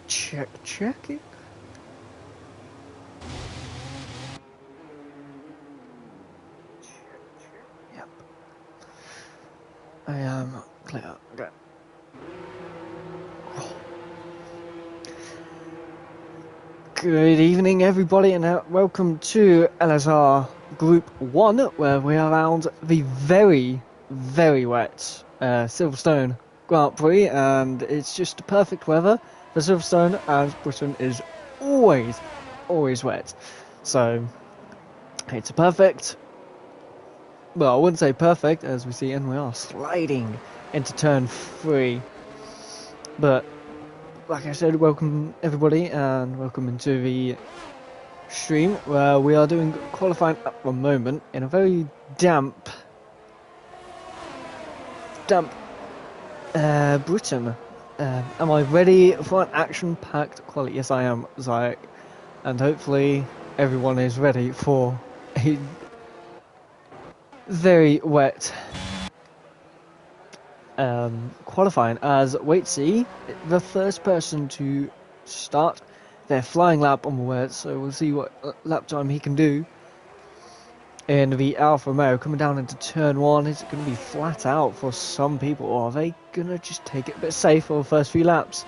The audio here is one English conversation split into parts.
Checking. Yep. I am clear. Okay. Good evening, everybody, and welcome to LSR Group 1, where we are around the very, very wet Silverstone Grand Prix, and it's just perfect weather for Silverstone, as Britain is always wet. So, it's a perfect, well, I wouldn't say perfect, as we see, and we are sliding into turn 3, but like I said, welcome everybody, and welcome into the stream where we are doing qualifying at the moment in a very damp Britain. Am I ready for an action-packed quality? Yes, I am, Zayek, and hopefully everyone is ready for a very wet qualifying, as Waitsy, the first person to start their flying lap on the wet, so we'll see what lap time he can do in the Alfa Romeo. Coming down into turn 1, is it going to be flat out for some people, or are they going to just take it a bit safe for the first few laps?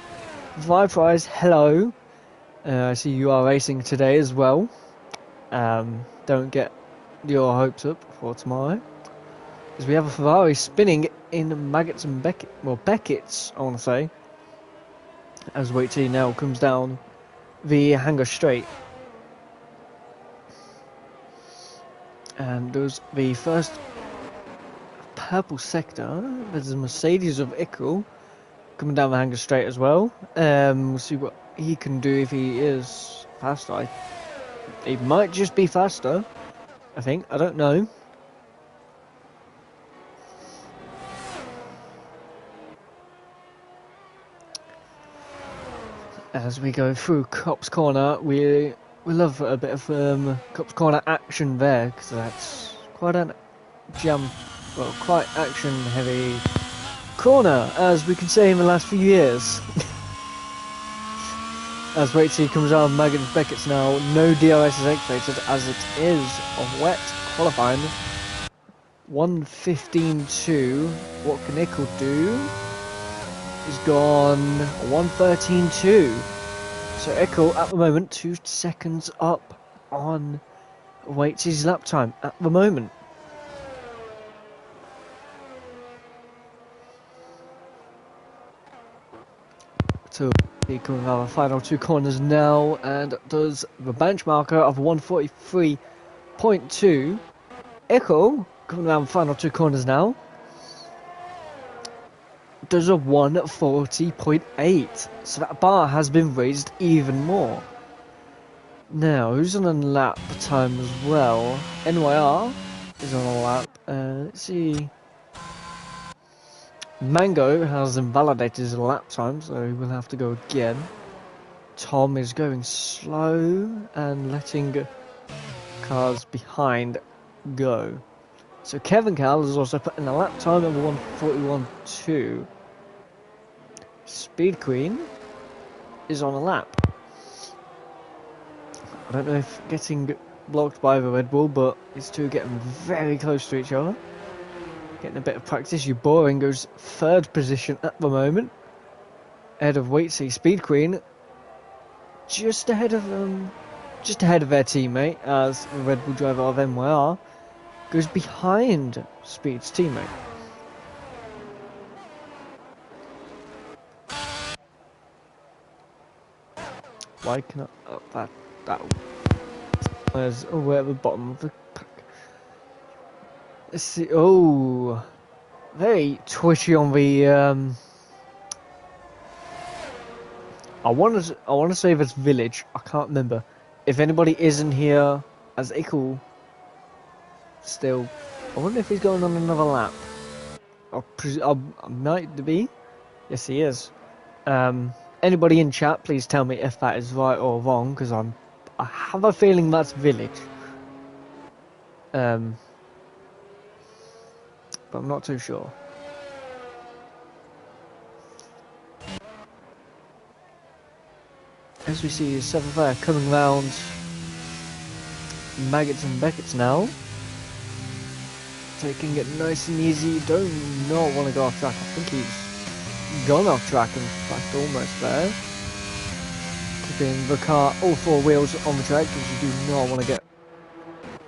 Vibe Prize, hello. I see you are racing today as well. Don't get your hopes up for tomorrow, as we have a Ferrari spinning in Maggots and Beckett, well, Beckett's, I want to say, as Waitsy now comes down the Hanger Straight. And there's the first purple sector. There's a Mercedes of Ickle coming down the Hanger Straight as well. We'll see what he can do if he is faster. He might just be faster, I think. I don't know. As we go through Cops Corner, we love a bit of Cops Corner action there, because that's quite an quite action heavy corner, as we can say in the last few years. As Waitsy comes on, Maggot and Beckett's now, no DRS is activated, as it is a wet qualifying. 1:15.2. What can Ickle do? He's gone 1:13.2. So Ickle at the moment 2 seconds up on Waitsy's lap time at the moment. So he can have our final 2 corners now, and does the bench marker of 1:43.2. Ickle coming around the final 2 corners now. Does a 1:40.8, so that bar has been raised even more. Now, who's on a lap time as well? NYR is on a lap. Let's see. Mango has invalidated his lap time, so he will have to go again. Tom is going slow and letting cars behind go. So Kevin Cal has also put in a lap time of 1:41.2. Speed Queen is on a lap. I don't know if getting blocked by the Red Bull, but these two are getting very close to each other. Getting a bit of practice. Boring goes 3rd position at the moment, ahead of Waitsy. Speed Queen just ahead of their teammate, as the Red Bull driver of NYR goes behind Speed's teammate. Why can I... Oh, that where's... Oh, we're at the bottom of the pack. Let's see... Oh... Very twitchy on the... I want to say this village. I can't remember. If anybody isn't here as Ickle still... I wonder if he's going on another lap. I might be. Yes, he is. Anybody in chat, please tell me if that is right or wrong, because I have a feeling that's village. But I'm not too sure. As we see 7th air coming round Maggots and Beckett's now. Taking it nice and easy. Do not want to go off track. I think he's gone off track, in fact, almost there. Keeping the car, all 4 wheels on the track, because you do not want to get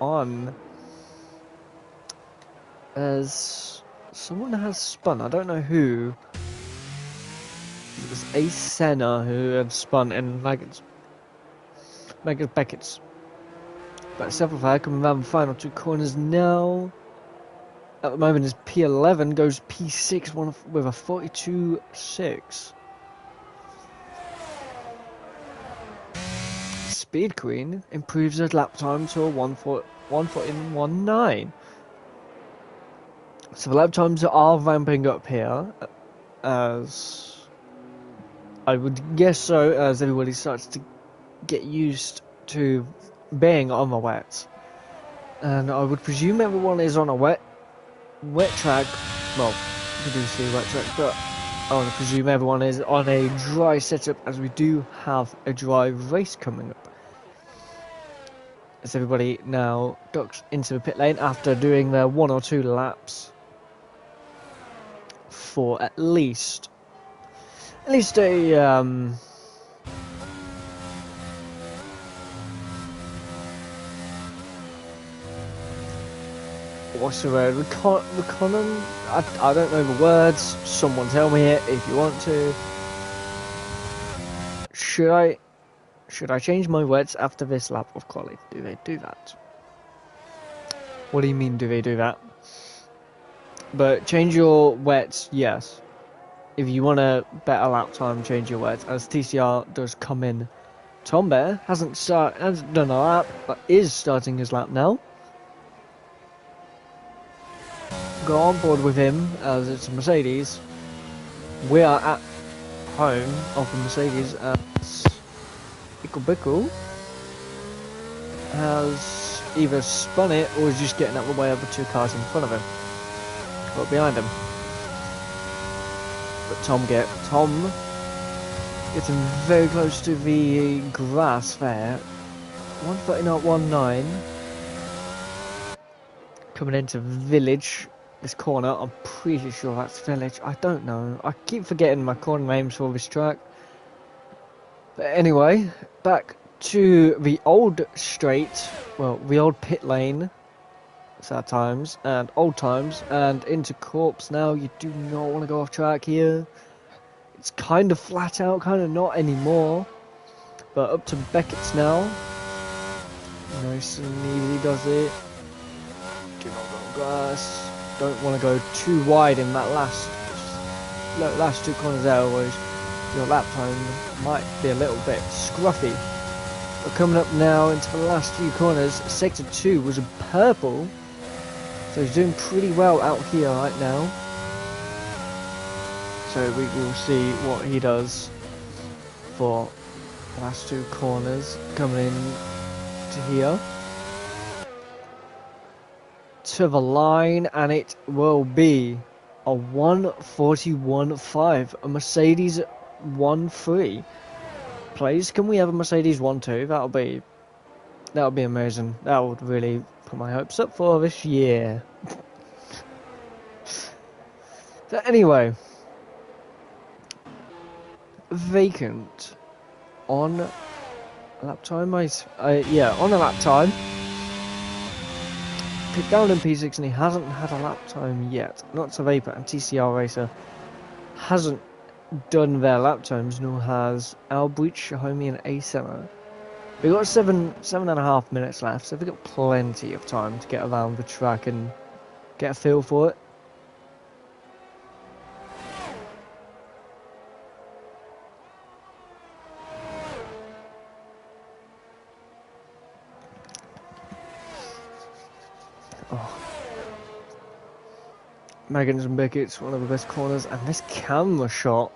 on. As someone has spun, I don't know who. It was a Senna who had spun in Maggots Beckett's. But 7th air coming around the final 2 corners now. At the moment is P11, goes P6 with a 42.6. Speed Queen improves her lap time to a 1:14.19. So the lap times are ramping up here, as I would guess so, as everybody starts to get used to being on the wet. And I would presume everyone is on a wet track. Well, we do see a wet track, but I want to presume everyone is on a dry setup, as we do have a dry race coming up. As everybody now ducks into the pit lane after doing their 1 or 2 laps for at least a what's the word? Recon. I don't know the words. Someone tell me it if you want to. Should I change my words after this lap of quali? Do they do that? What do you mean, do they do that? But change your wets, yes. If you want a better lap time, change your wets. As TCR does come in. Tom Bear hasn't done a lap, but is starting his lap now. Go on board with him, as it's a Mercedes. We are at home of the Mercedes, as Bickle Bickle has either spun it or is just getting out of the way of the 2 cars in front of him, or behind him. But Tom getting very close to the grass there. 1:39.19. Coming into Village. This corner, I'm pretty sure that's Village. I don't know. I keep forgetting my corner names for this track. But anyway, back to the old straight, well, the old pit lane, sad times, and old times, and into Corpse now. You do not want to go off track here. It's kind of flat out, kind of not anymore. But up to Beckett's now. Nice and easy does it. Do not go on grass. Don't want to go too wide in that last 2 corners there, otherwise your lap time might be a little bit scruffy. We're coming up now into the last few corners. Sector 2 was a purple, so he's doing pretty well out here right now. So we will see what he does for the last 2 corners. Coming in to here. To the line, and it will be a 1:41.5, a Mercedes 1.3. Please, can we have a Mercedes 1.2? That'll be amazing. That would really put my hopes up for this year. So anyway, vacant on lap time. Yeah, on a lap time. Pit down in P6, and he hasn't had a lap time yet. Not to Vapor, and TCR Racer hasn't done their lap times, nor has Albrecht, Shahomi, and A7. We've got 7.5 minutes left, so we've got plenty of time to get around the track and get a feel for it. Maggots and Beckett's one of the best corners, and this camera shot.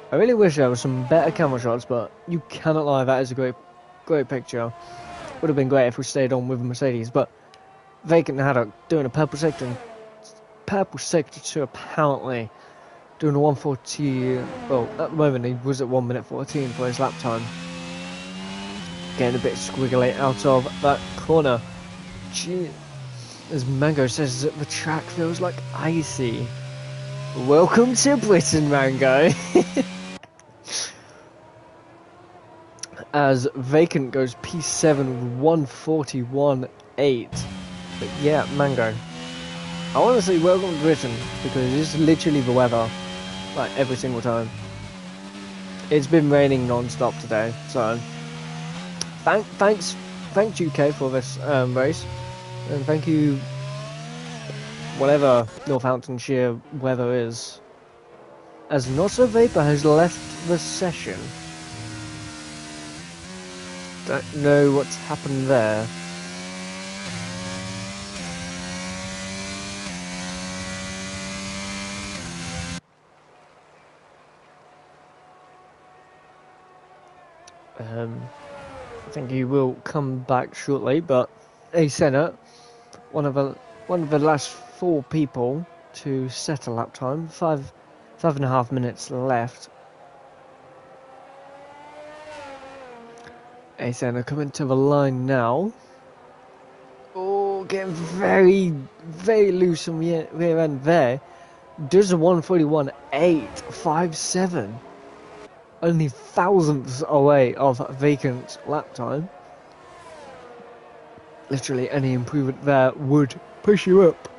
I really wish there was some better camera shots, but you cannot lie, that is a great picture. Would have been great if we stayed on with Mercedes, but Vacant Haddock doing a purple sector 2 apparently. doing a 140. Well, at the moment he was at 1 minute 14 for his lap time. Getting a bit squiggly out of that corner. Gee, as Mango says, the track feels like icy. Welcome to Britain, Mango. As Vacant goes P7 with 141.8. But yeah, Mango. I want to say welcome to Britain because it's literally the weather, like every single time. It's been raining non-stop today, so thanks UK for this race, and thank you whatever Northamptonshire weather is. As Not So Vapor has left the session. Don't know what's happened there. I think he will come back shortly, but a Senna, one of the last 4 people to set a lap time, 5.5 minutes left. A Senna coming to the line now. Oh, getting very, very loose on the rear end there. Does a 141.857. Only thousandths away of Vacant lap time. Literally any improvement there would push you up.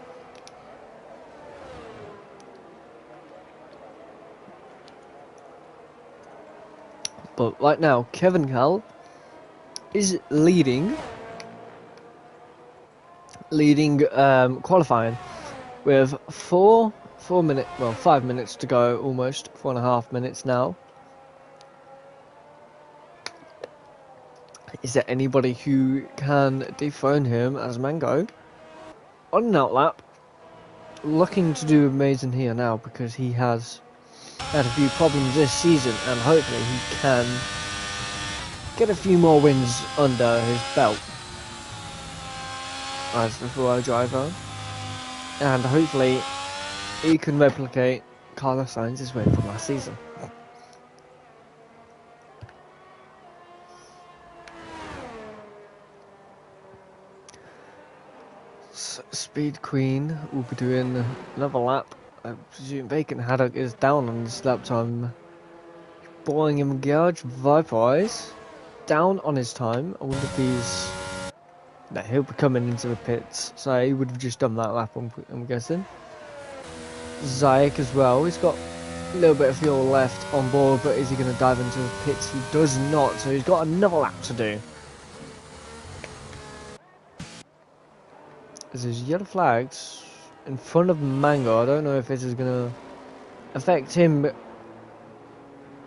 But right now, Kevin Cal is leading qualifying with 5 minutes to go, almost 4.5 minutes now. Is there anybody who can dethrone him as Mango? On an outlap, looking to do amazing here now because he has had a few problems this season and hopefully he can get a few more wins under his belt as the Ferrari driver, and hopefully he can replicate Carlos Sainz's win from last season. Speed Queen will be doing another lap. I presume Vacant Haddock is down on his lap time. Boring him Garage Vipers down on his time. I wonder if he's... No, he'll be coming into the pits, so he would have just done that lap, I'm guessing. Zayek as well, he's got a little bit of fuel left on board, but is he going to dive into the pits? He does not, so he's got another lap to do. There's yellow flags in front of Mango. I don't know if this is going to affect him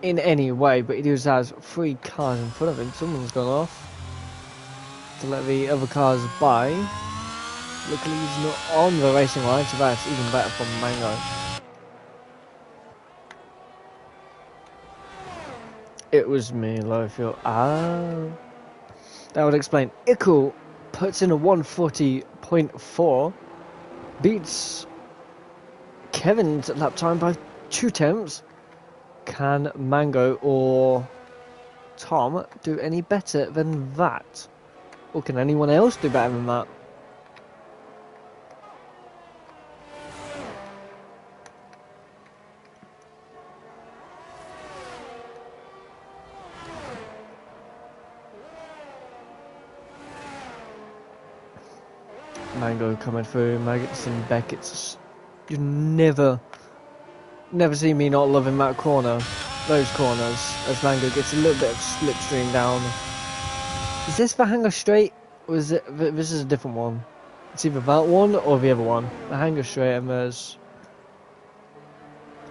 in any way, but he just has 3 cars in front of him. Someone's gone off to let the other cars by. Luckily he's not on the racing line, so that's even better for Mango. It was me, low fuel. That would explain. Ickle puts in a 140.4, beats Kevin's lap time by 2 tenths. Can Mango or Tom do any better than that? Or can anyone else do better than that? Mango coming through, Maggots and Beckett's. You never see me not loving that corner, those corners, as Mango gets a little bit of slipstream down. Is this the hanger straight, or is it? This is a different one. It's either that one or the other one. The hanger straight, and there's...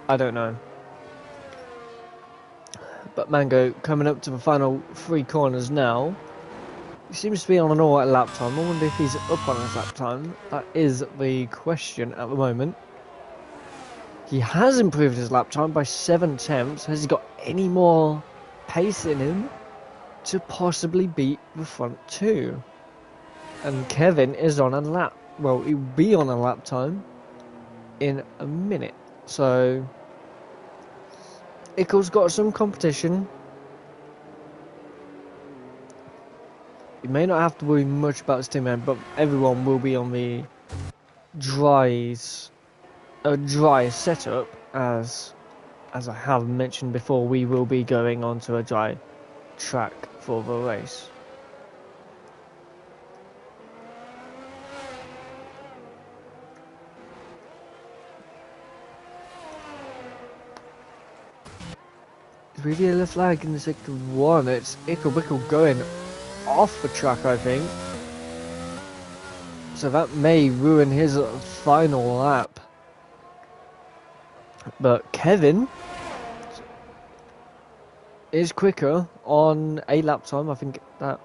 I don't know. But Mango coming up to the final 3 corners now. He seems to be on an alright lap time. I wonder if he's up on his lap time. That is the question at the moment. He has improved his lap time by 7 tenths. Has he got any more pace in him to possibly beat the front 2? And Kevin is on a lap. Well, he'll be on a lap time in a minute. So Ickle's got some competition. You may not have to worry much about his teammate, but everyone will be on the dry setup, as I have mentioned before. We will be going onto a dry track for the race. Reveal a flag in the sector 1. It's Ickle going off the track, I think. So that may ruin his final lap. But Kevin is quicker on a lap time. I think that...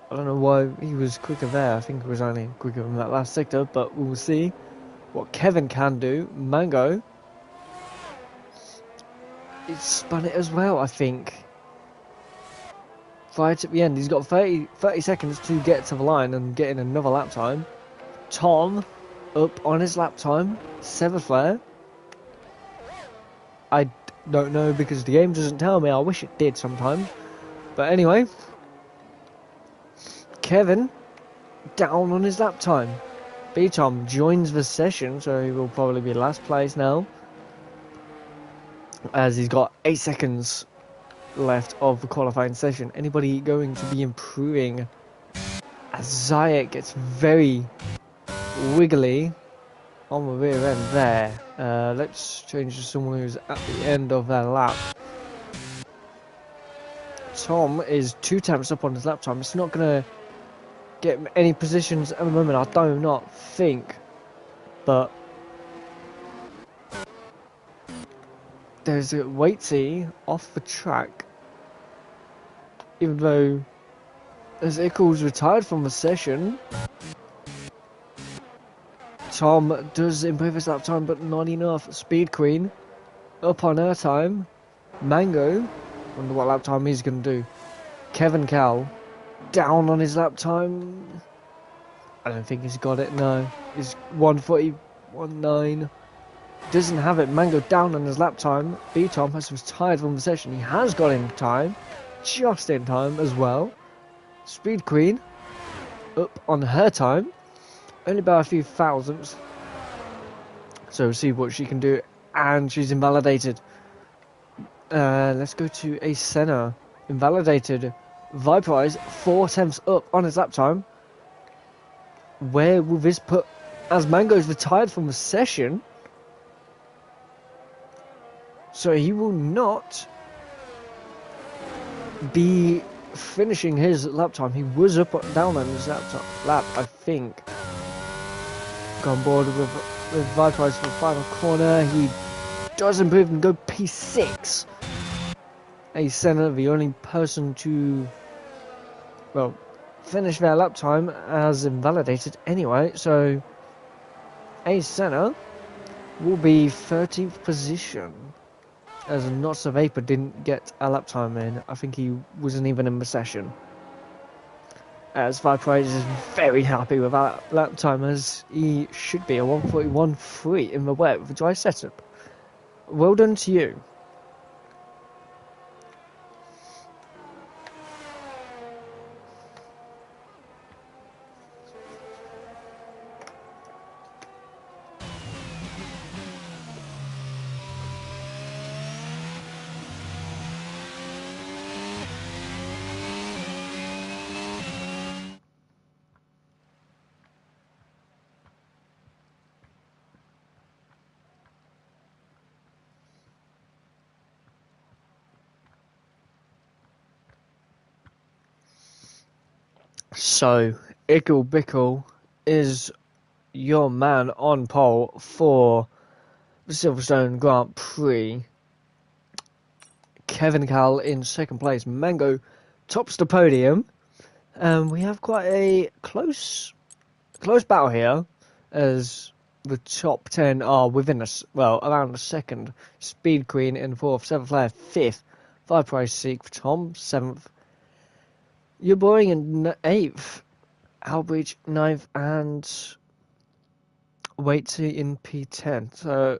I don't know why he was quicker there. I think it was only quicker in that last sector. But we'll see what Kevin can do. Mango... He's spun it as well, I think. Right at the end, he's got 30 seconds to get to the line and get in another lap time. Tom, up on his lap time. 7th flare. I don't know because the game doesn't tell me. I wish it did sometimes. But anyway. Kevin, down on his lap time. B-Tom joins the session, so he will probably be last place now, as he's got 8 seconds left of the qualifying session. Anybody going to be improving? As Zayek gets very wiggly on the rear end there. Let's change to someone who's at the end of their lap. Tom is 2 temps up on his lap time. It's not going to get any positions at the moment, I do not think. But there's a Waitsy off the track, even though as Ickle's retired from the session. Tom does improve his lap time, but not enough. Speed Queen up on her time. Mango, wonder what lap time he's going to do. Kevin Cal down on his lap time. I don't think he's got it, no. He's 1:41.9. Doesn't have it. Mango down on his lap time. B-Tom has retired from the session. He has got in time. Just in time as well. Speed Queen up on her time. Only by a few thousandths. So we'll see what she can do. And she's invalidated. Let's go to a Senna. Invalidated. Viperize 4 tenths up on his lap time. Where will this put... As Mango's retired from the session... So he will not be finishing his lap time. He was down on his lap, I think. Go on board with Viperize for the final corner. He does improve and go P6. A Senna, the only person to, well, finish their lap time as invalidated anyway. So A Senna will be 13th position. As Not So Vapor didn't get a lap time in. I think he wasn't even in the session. As Viperize is very happy with that lap time, as he should be a 1:41.3 in the wet with a dry setup. Well done to you. So, Ickle Bickle is your man on pole for the Silverstone Grand Prix. Kevin Cal in 2nd place. Mango tops the podium. We have quite a close battle here, as the top 10 are within us, well, around a second. Speed Queen in 4th, 7th Flare 5th, Viperize 6th, Tom 7th. You're boring in 8th, Albridge 9th, and Waitsy in P10. So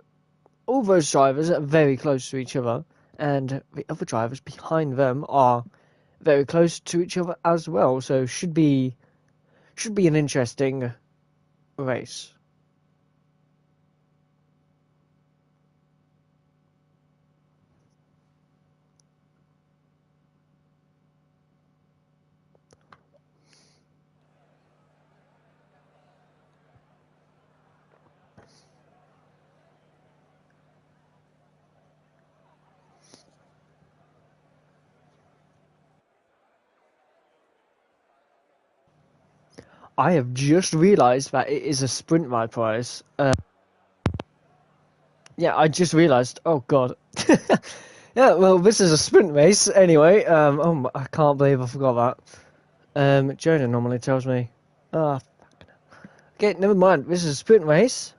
all those drivers are very close to each other, and the other drivers behind them are very close to each other as well. So should be an interesting race. I have just realised that it is a sprint, my prize. Yeah, I just realised. Oh god. Yeah, well, this is a sprint race anyway. I can't believe I forgot that. Jonah normally tells me. Ah, okay, never mind. This is a sprint race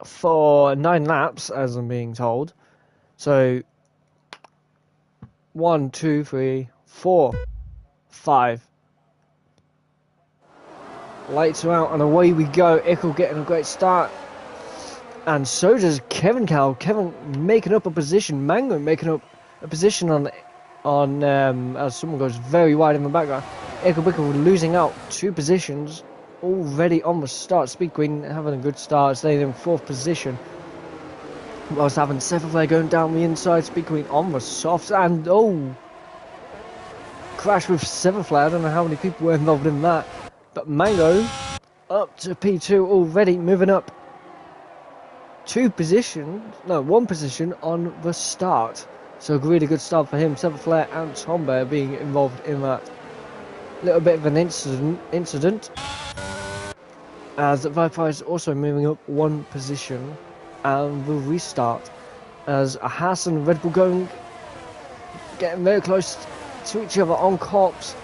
for 9 laps, as I'm being told. So 1, 2, 3, 4, 5. Lights are out and away we go. Ickle getting a great start. And so does Kevin Cal. Kevin making up a position. Mango making up a position on as someone goes very wide in the background. Ickle losing out 2 positions already on the start. Speed Queen having a good start, staying in 4th position. Whilst having Severflare going down the inside. Speed Queen on the softs and crash with Severflare. I don't know how many people were involved in that. But Mango up to P2 already, moving up 1 position on the start. So a really good start for him. Severflare and Tombear being involved in that little bit of an incident. As Viper is also moving up 1 position and will restart. As Haas and Red Bull getting very close to each other on cops.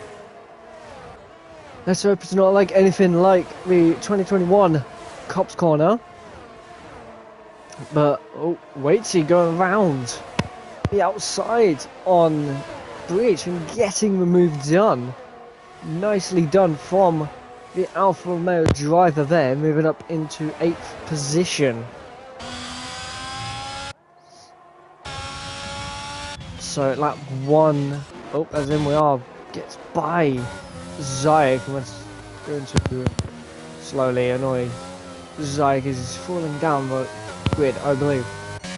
Let's hope it's not like anything like the 2021 Cops Corner. But, Waitsy going around the outside on Bridge and getting the move done. Nicely done from the Alfa Romeo driver there, moving up into 8th position. So at lap 1, as in we are, gets by Zayek. Let's go into slowly annoying Zayek is falling down the grid, I believe.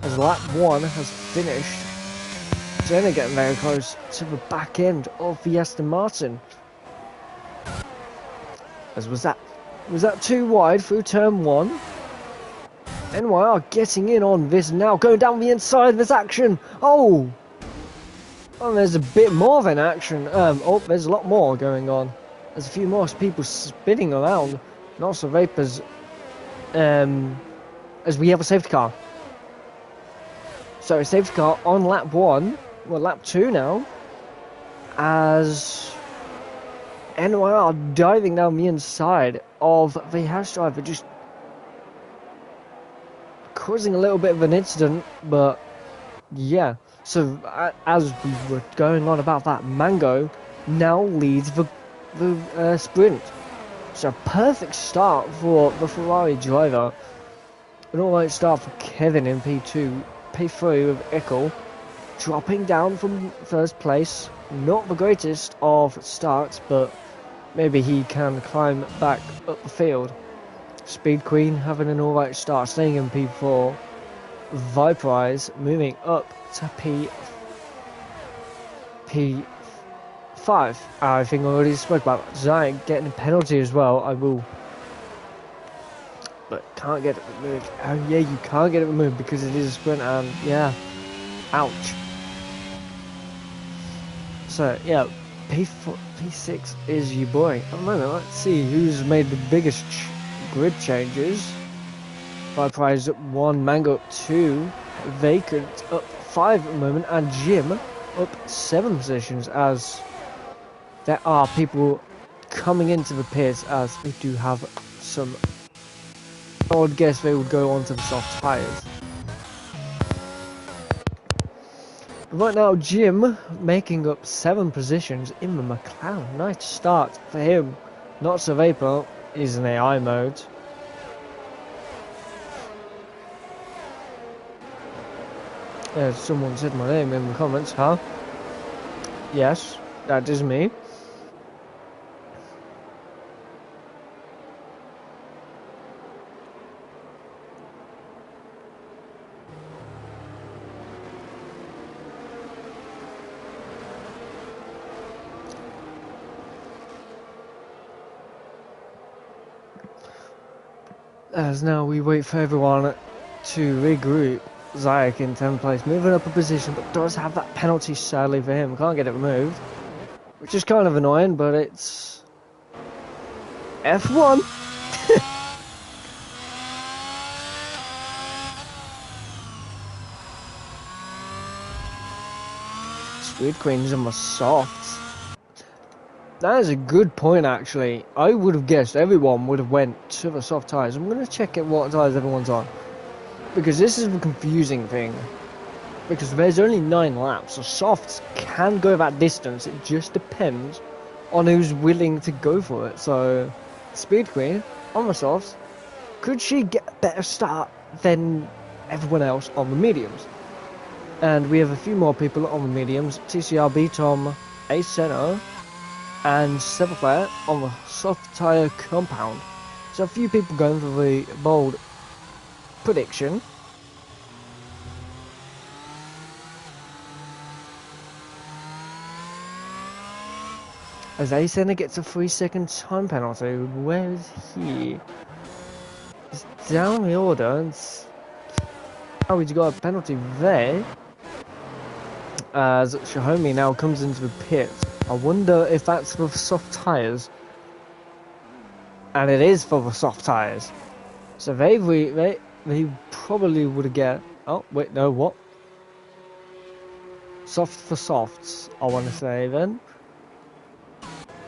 As lap 1 has finished, Jenna getting very close to the back end of the Aston Martin. As was that too wide through turn 1? NYR getting in on this now, going down the inside. There's action. Oh, there's a bit more than action. There's a lot more going on. There's a few more people spinning around. And also Vapors. As we have a safety car. So a safety car on lap 1. Well, lap 2 now. As NYR diving down the inside of the Haas driver, just causing a little bit of an incident, but yeah. So as we were going on about that, Mango now leads the sprint. So perfect start for the Ferrari driver. An alright start for Kevin in P2. P3 with Eckel dropping down from 1st place. Not the greatest of starts, but maybe he can climb back up the field. Speed Queen having an alright start, staying in P4. Viperize moving up to P5. I think I already spoke about Zayek getting a penalty as well. I will, but can't get it removed. Oh yeah, you can't get it removed because it is a sprint, and yeah, ouch. So yeah, P6 is your boy. At the moment, let's see who's made the biggest grid changes. Viperize up 1, Mango up 2, Vacant up 5 at the moment, and Jim up 7 positions, as there are people coming into the pits, as we do have some. I would guess they would go onto the soft tyres. Right now, Jim making up 7 positions in the McLaren. Nice start for him. Not so Vapor is in AI mode. Someone said my name in the comments, huh? Yes, that is me. As now we wait for everyone to regroup. Zayek in 10th place, moving up a position, but does have that penalty sadly for him. Can't get it removed, which is kind of annoying, but it's F1. Speed Queen's on my softs. That is a good point, actually. I would have guessed everyone would have went to the soft tyres. I'm going to check it what tyres everyone's on, because this is a confusing thing. Because there's only 9 laps, so softs can go that distance. It just depends on who's willing to go for it. So, Speed Queen on the softs, could she get a better start than everyone else on the mediums? And we have a few more people on the mediums. TCRB, Tom, Ace Center, and Silverflare on the soft tyre compound. So a few people going for the bold prediction. As Ace Center gets a 3-second time penalty. Where is he? He's down the order. And oh, he's got a penalty there. As Shahomi now comes into the pit. I wonder if that's for soft tyres. And it is for the soft tyres. So they probably would get... Oh, wait, no, what? Soft for softs, I want to say then.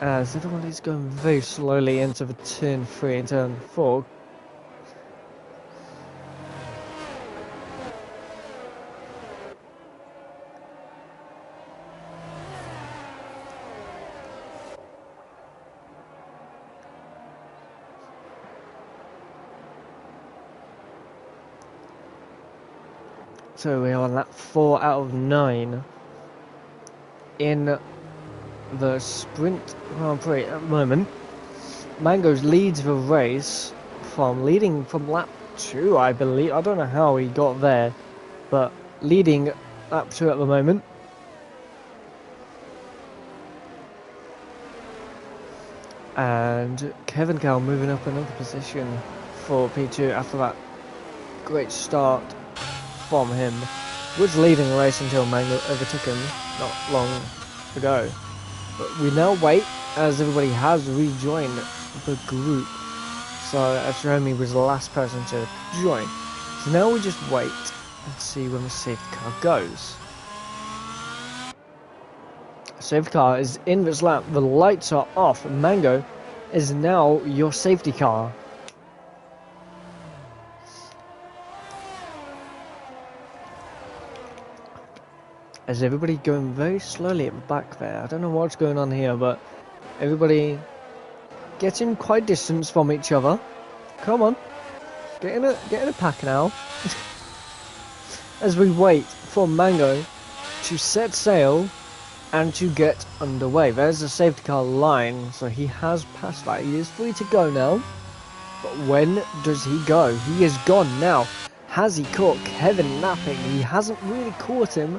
As everyone is going very slowly into the turn 3 and turn 4. So we are on that 4 out of 9 in the Sprint Grand Prix at the moment. Mangoes leads the race leading from lap 2, I believe. I don't know how he got there, but leading lap 2 at the moment. And Kevin Cal moving up another position for P2 after that great start from him. Was leading the race until Mango overtook him not long ago. But we now wait as everybody has rejoined the group. So Astronomy was the last person to join. So now we just wait and see when the safety car goes. Safety car is in this lap, the lights are off. Mango is now your safety car. As everybody going very slowly at the back there. I don't know what's going on here, but everybody getting quite distance from each other. Come on, get in a pack now. As we wait for Mango to set sail and to get underway. There's the safety car line, so he has passed that. He is free to go now. But when does he go? He is gone now. Has he caught Kevin napping? He hasn't really caught him.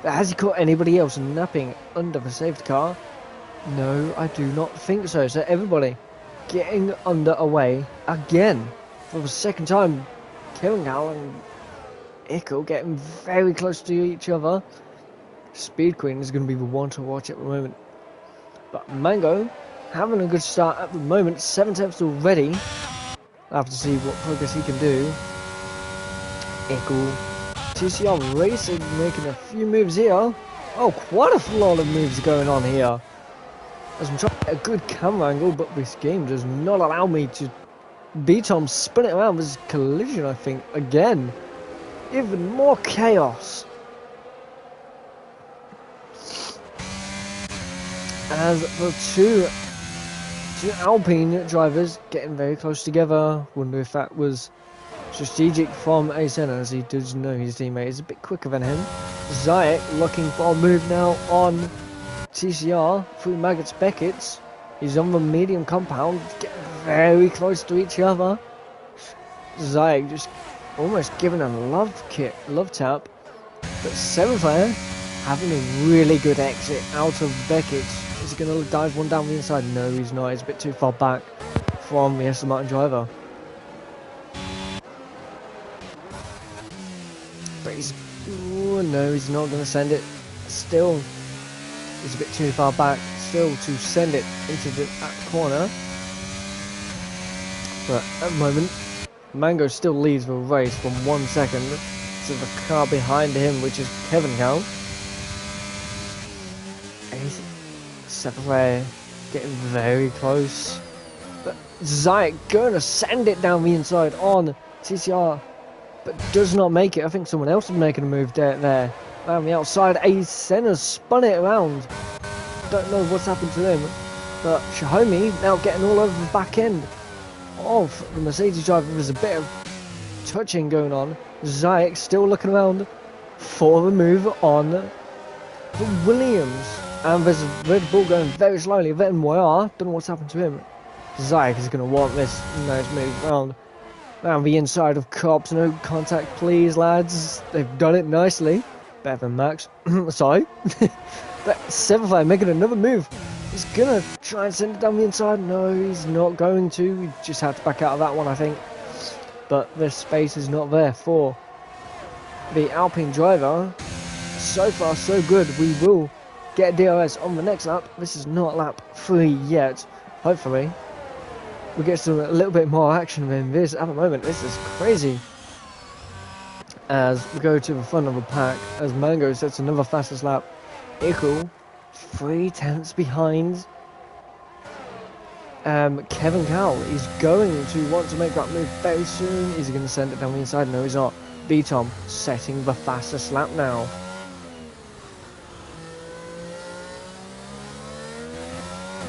But has he caught anybody else napping under the safety car? No, I do not think so. So everybody getting underway again for the second time. Kevin Gal and Ickle getting very close to each other. Speed Queen is going to be the one to watch at the moment. But Mango having a good start at the moment. 7 tenths already. I'll have to see what progress he can do. Ickle. TCR Racing making a few moves here. Oh, quite a lot of moves going on here. As I'm trying to get a good camera angle, but this game does not allow me to beat Tom spin it around. This collision, I think, again. Even more chaos. As the two Alpine drivers getting very close together. Wonder if that was Strategic from Asena, as he does know his teammate is a bit quicker than him. Zayek looking for a move now on TCR through Maggot's Beckett's. He's on the medium compound, getting very close to each other. Zayek just almost giving a love tap. But 7th player having a really good exit out of Beckett's. Is he going to dive one down the inside? No, he's not. He's a bit too far back from the Aston Martin driver. But he's... Ooh, no, he's not going to send it. Still, he's a bit too far back. Still to send it into the corner. But at the moment, Mango still leads the race from 1 second to the car behind him, which is Kevin Cal. He's 7th player getting very close. But Zayek going to send it down the inside on TCR, but does not make it. I think someone else is making a move there. Around the outside, Senna's spun it around. Don't know what's happened to him. But Xiaomi now getting all over the back end of the Mercedes driver. There's a bit of touching going on. Zayek still looking around for the move on the Williams. And there's a Red Bull going very slowly. Then Moyar, don't know what's happened to him. Zayek is going to want this nice move around the inside of Cops. No contact, please, lads. They've done it nicely. Better than Max. Sorry. But 7th player making another move. He's going to try and send it down the inside. No, he's not going to. He just had to back out of that one, I think. But the space is not there for the Alpine driver. So far, so good. We will get DRS on the next lap. This is not lap 3 yet. Hopefully, we get a little bit more action than this. At the moment, this is crazy. As we go to the front of the pack, as Mango sets another fastest lap. Equal 3/10 behind Kevin Cowell. He's going to want to make that move very soon. Is he going to send it down the inside? No, he's not. B-Tom setting the fastest lap now.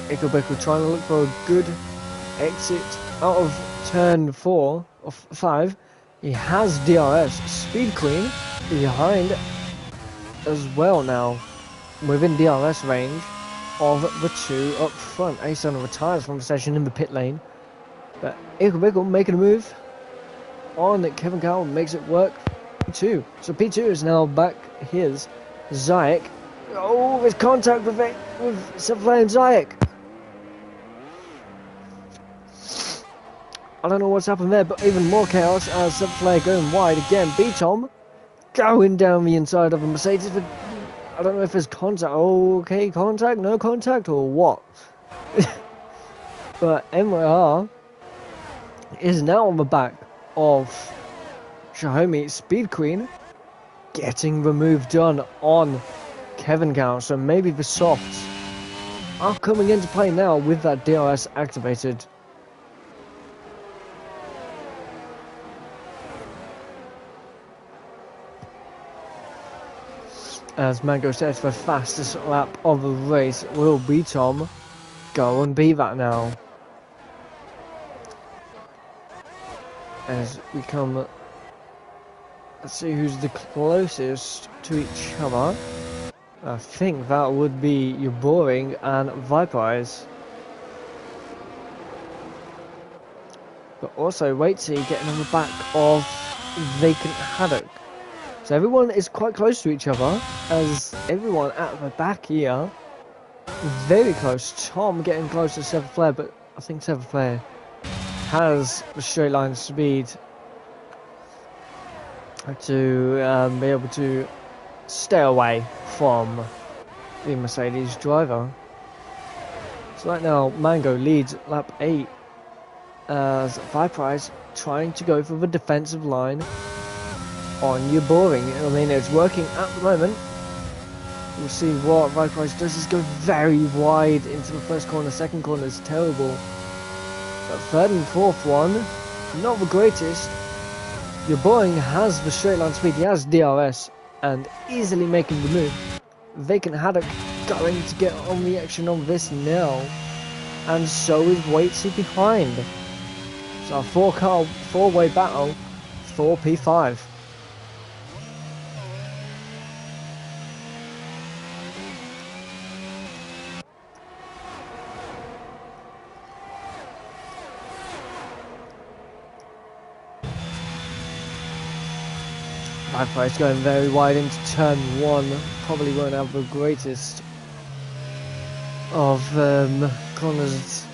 Icklebickle trying to look for a good exit out of turn 4 or 5. He has DRS. Speed Queen behind as well now, within DRS range of the 2 up front. Ason retires from the session in the pit lane, but Icklebickle making a move on Kevin Cowell, makes it work. P2. So P2 is now back his. Zayek. Oh, there's contact with 7th player and Zayek. I don't know what's happened there, but even more chaos as 7th player going wide again. B-Tom going down the inside of a Mercedes. I don't know if there's contact. Okay, contact, no contact, or what? But MYR is now on the back of Xiaomi Speed Queen, getting the move done on Kevin Gal. So maybe the softs are coming into play now with that DRS activated. As Mango says, the fastest lap of the race will be Tom. Go and be that now. As we come, let's see who's the closest to each other. I think that would be your Boring and Viperize. But also Waitsy getting on the back of Vacant Haddock. So everyone is quite close to each other, as everyone at the back here, very close. Tom getting close to 7th player, but I think 7th player has the straight line speed to be able to stay away from the Mercedes driver. So right now, Mango leads lap 8 as Viperize trying to go for the defensive line on your Boring. I mean, it's working at the moment. We'll see what Viperize does. He's going very wide into the first corner. Second corner is terrible. But third and fourth one, not the greatest. Your Boring has the straight line speed. He has DRS and easily making the move. Vacant Haddock going to get on the action on this now. And so is Waitsy behind. So a four-way battle for P5. Viper going very wide into turn 1. Probably won't have the greatest of corners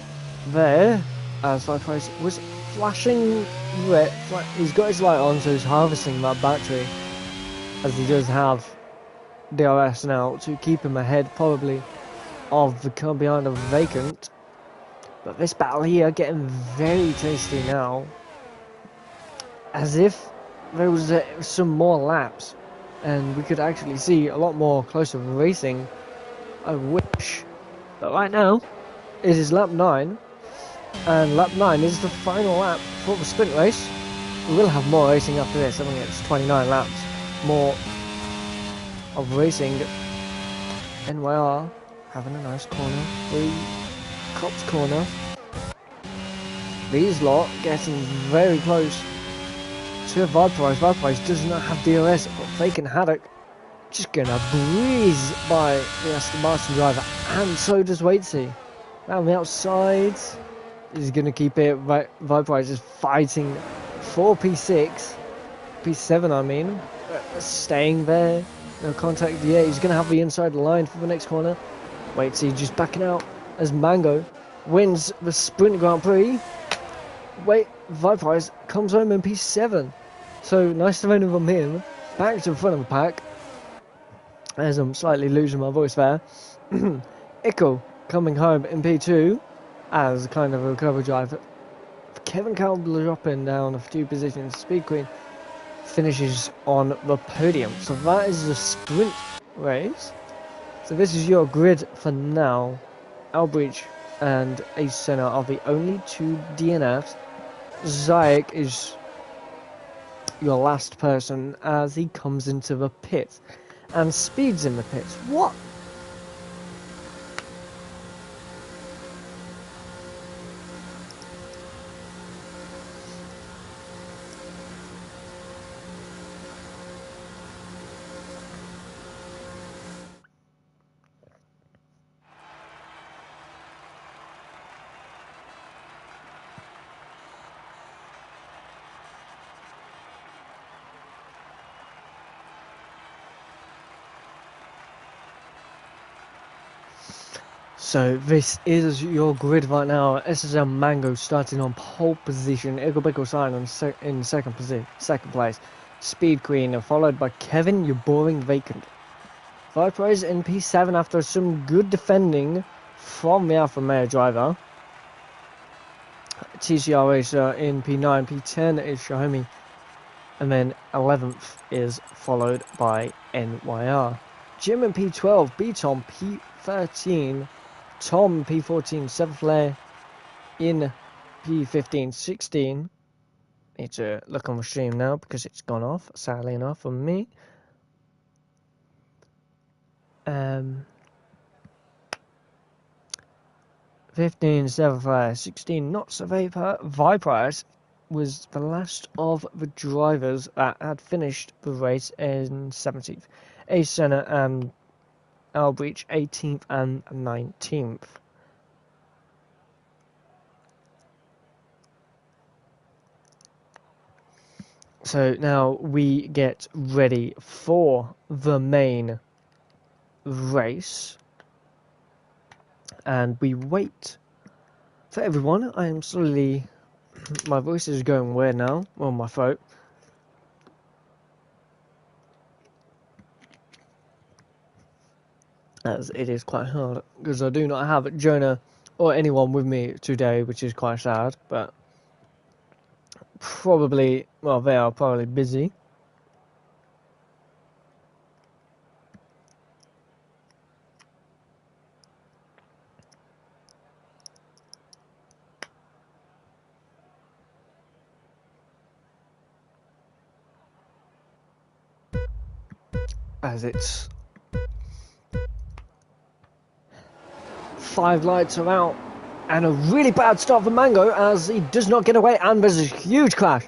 there, as Viper was flashing red. He's got his light on, so he's harvesting that battery, as he does have DRS now to keep him ahead probably of the car behind of vacant. But this battle here getting very tasty now, as if there was some more laps and we could actually see a lot more closer racing. I wish. But right now it is lap 9, and lap 9 is the final lap for the sprint race. We will have more racing after this. I think it's 29 laps more of racing. NYR having a nice corner, Cops corner. These lot getting very close to Viperize. Viperize does not have DRS, but Vacant Haddock just gonna breeze by the Aston Martin driver, and so does Waitsy. Around the outside, he's gonna keep it. Viperize is fighting for P6, P7 I mean, staying there, no contact. Yeah, he's gonna have the inside line for the next corner. Waitsy just backing out as Mango wins the Sprint Grand Prix. Viperize comes home in P7. So nice to win from him. Back to the front of the pack. As I'm slightly losing my voice there. Ickle coming home in P2 as kind of a recovery drive. Kevin Campbell dropping down a few positions. Speed Queen finishes on the podium. So that is the sprint race. So this is your grid for now. Albrecht and Ace Senna are the only 2 DNFs. Zayek is your last person as he comes into the pit. And Speed's in the pits. What? So this is your grid right now. SSL Mango starting on pole position. Iggle Sign in second place. Speed Queen followed by Kevin, you're boring vacant. Viperize in P7 after some good defending from the Alfa Romeo driver. TCR Racer in P9, P10 is Xiaomi, and then 11th is followed by NYR. Jim in P12, B-Tom P13, Tom P14, 7th layer in P15, 16. Need to look on the stream now because it's gone off, sadly enough for me. 15, 7th layer, 16, not so Viperize was the last of the drivers that had finished the race in 17th. Ace Senna and Albrecht 18th and 19th. So now we get ready for the main race, and we wait for everyone. I am slowly, my voice is going weird now on my throat. As it is quite hard because I do not have Jonah or anyone with me today, which is quite sad, but probably, well, they are probably busy. As it's 5 lights are out, and a really bad start for Mango as he does not get away, and there's a huge crash.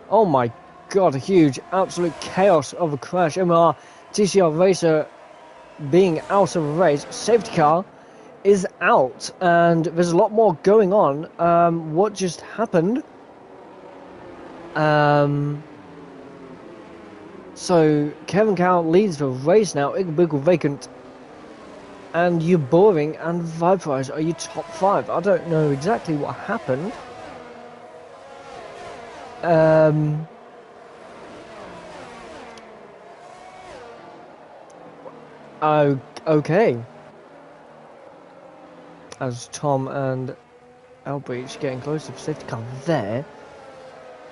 Oh my God, a huge, absolute chaos of a crash. MR TCR Racer being out of a race. Safety car is out, and there's a lot more going on. What just happened? So Kevin Cow leads the race now. Iggbiggle vacant, and you're boring. And Viperize are you top 5? I don't know exactly what happened. Oh, okay. As Tom and Elbreach getting close to the safety car there,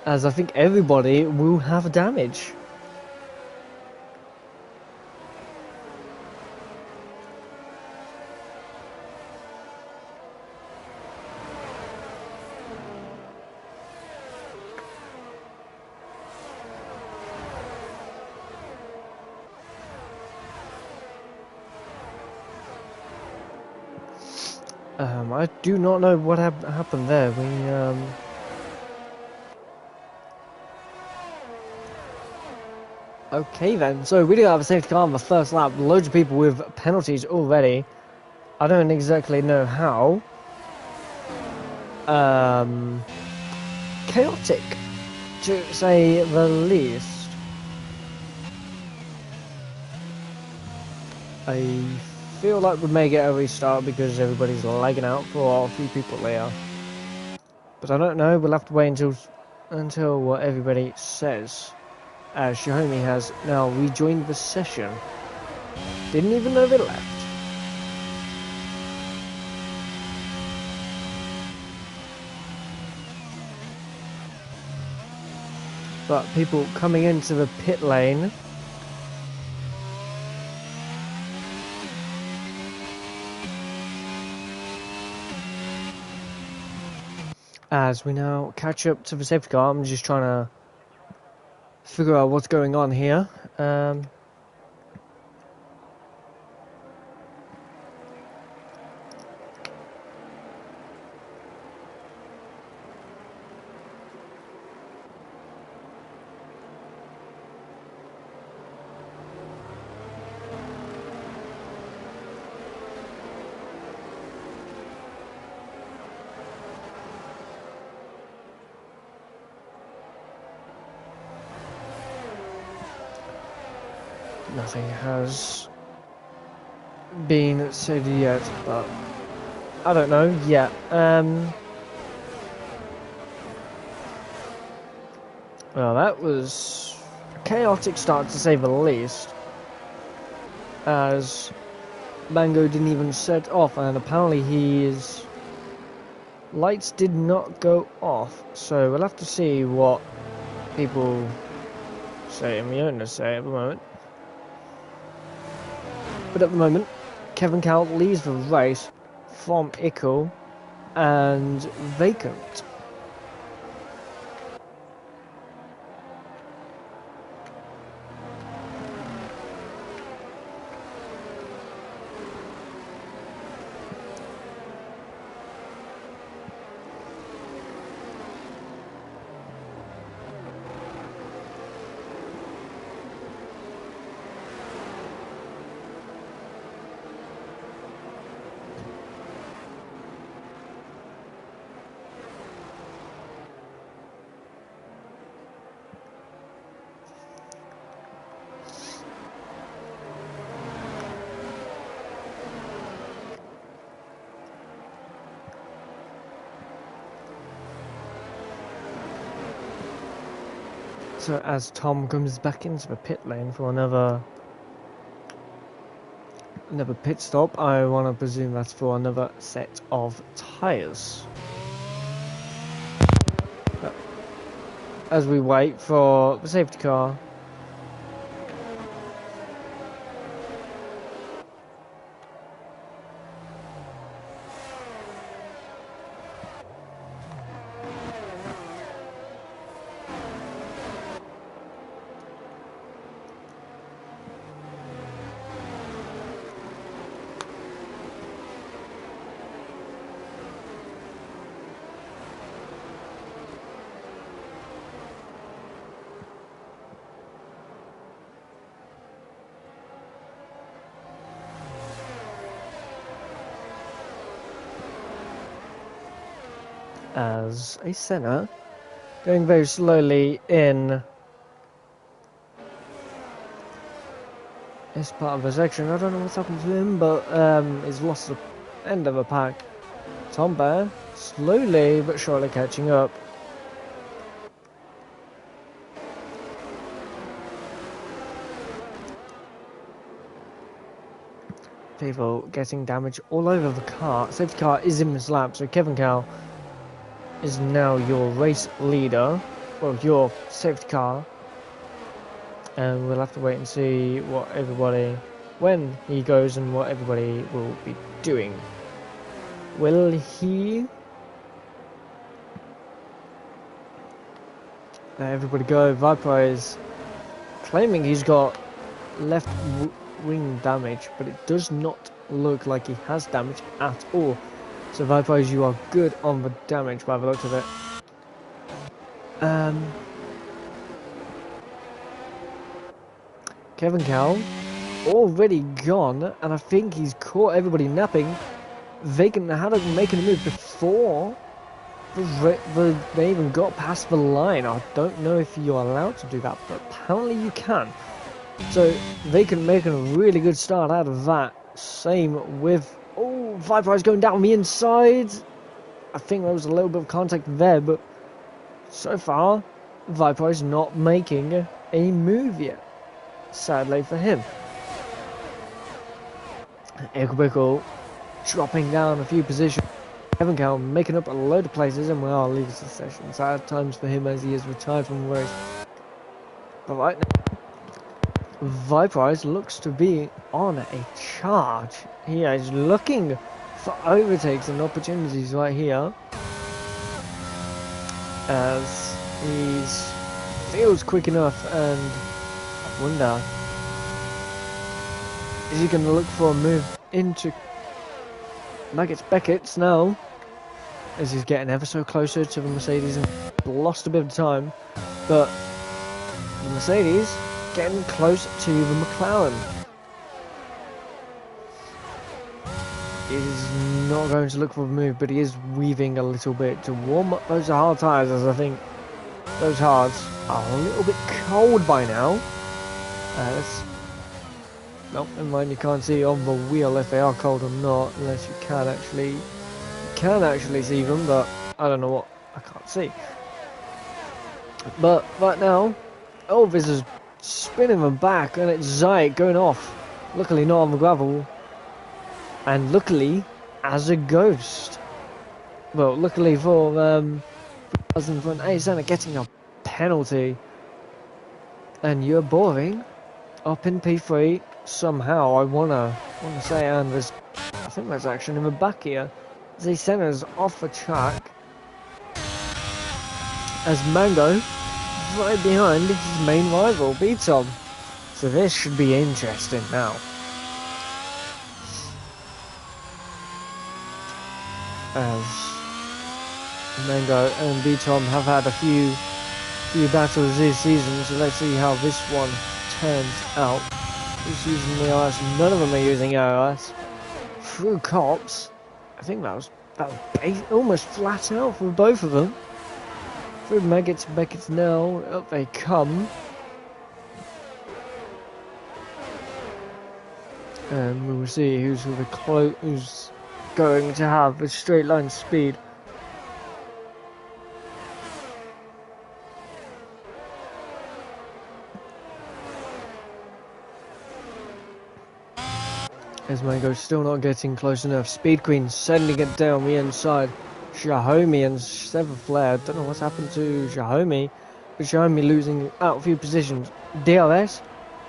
as I think everybody will have damage. I do not know what happened there. Okay then, so we do have a safety car on the first lap. Loads of people with penalties already. I don't exactly know how. Chaotic, to say the least. I feel like we may get a restart because everybody's lagging out for a few people there. But I don't know, we'll have to wait until what everybody says. As Xiaomi has now rejoined the session. Didn't even know they left. But people coming into the pit lane. As we now catch up to the safety car, I'm just trying to figure out what's going on here. Nothing has been said yet, but I don't know yet. Well, that was a chaotic start to say the least, as Mango didn't even set off, and apparently his lights did not go off. So we'll have to see what people say and the owners say at the moment. But at the moment, Kevin Cow leads the race from Ickle and vacant. So as Tom comes back into the pit lane for another pit stop, I want to presume that's for another set of tyres. As we wait for the safety car. as a Senna, going very slowly in this part of the section. I don't know what's happened to him, but he's lost the end of a pack. Tom Bear, slowly but surely catching up. People getting damage all over the car. Safety car is in this lap, so Kevin Cow is now your race leader. Well, your safety car. And we'll have to wait and see what everybody, when he goes and what everybody will be doing. Will he let everybody go? Viper is claiming he's got left wing damage, but it does not look like he has damage at all. So Viper, you are good on the damage by the look of it. Kevin Cow already gone, and I think he's caught everybody napping. They had to make a move before they even got past the line. I don't know if you're allowed to do that, but apparently you can. So they can make a really good start out of that. Same with... Oh, Viper is going down the inside. I think there was a little bit of contact there, but so far, Viper is not making a move yet. Sadly for him. Equibical dropping down a few positions. Kevin Cow making up a load of places, and we are leaving the session. Sad times for him as he is retired from the race. But right now, Viprise looks to be on a charge. He is looking for overtakes and opportunities right here, as he feels quick enough, and I wonder, is he going to look for a move into Beckett's now, as he's getting ever so closer to the Mercedes and lost a bit of time, but the Mercedes getting close to the McLaren. He's not going to look for a move, but he is weaving a little bit to warm up those hard tyres, as I think those hards are a little bit cold by now. No, never mind, you can't see on the wheel if they are cold or not, unless you can actually see them, but I don't know what, I can't see. But right now, Elvis is spinning them back, and it's Zayek going off. Luckily not on the gravel, and luckily as a ghost. Well, luckily for front A getting a penalty, and you're boring up in P3 somehow. I wanna say, and I think there's action in the back here. The center's off the track as Mango right behind his main rival, Beatom. So this should be interesting now. As Mango and Beatom have had a few battles this season, so let's see how this one turns out. Who's using the RS? None of them are using RS. Through cops. I think that was almost flat out for both of them. Through Beckett's now, up they come. And we will see who's going to have a straight line speed. As Mango's still not getting close enough. Speed Queen sending it down the inside. Xiaomi and Sever Flare. Don't know what's happened to Xiaomi, but Xiaomi losing out a few positions. DRS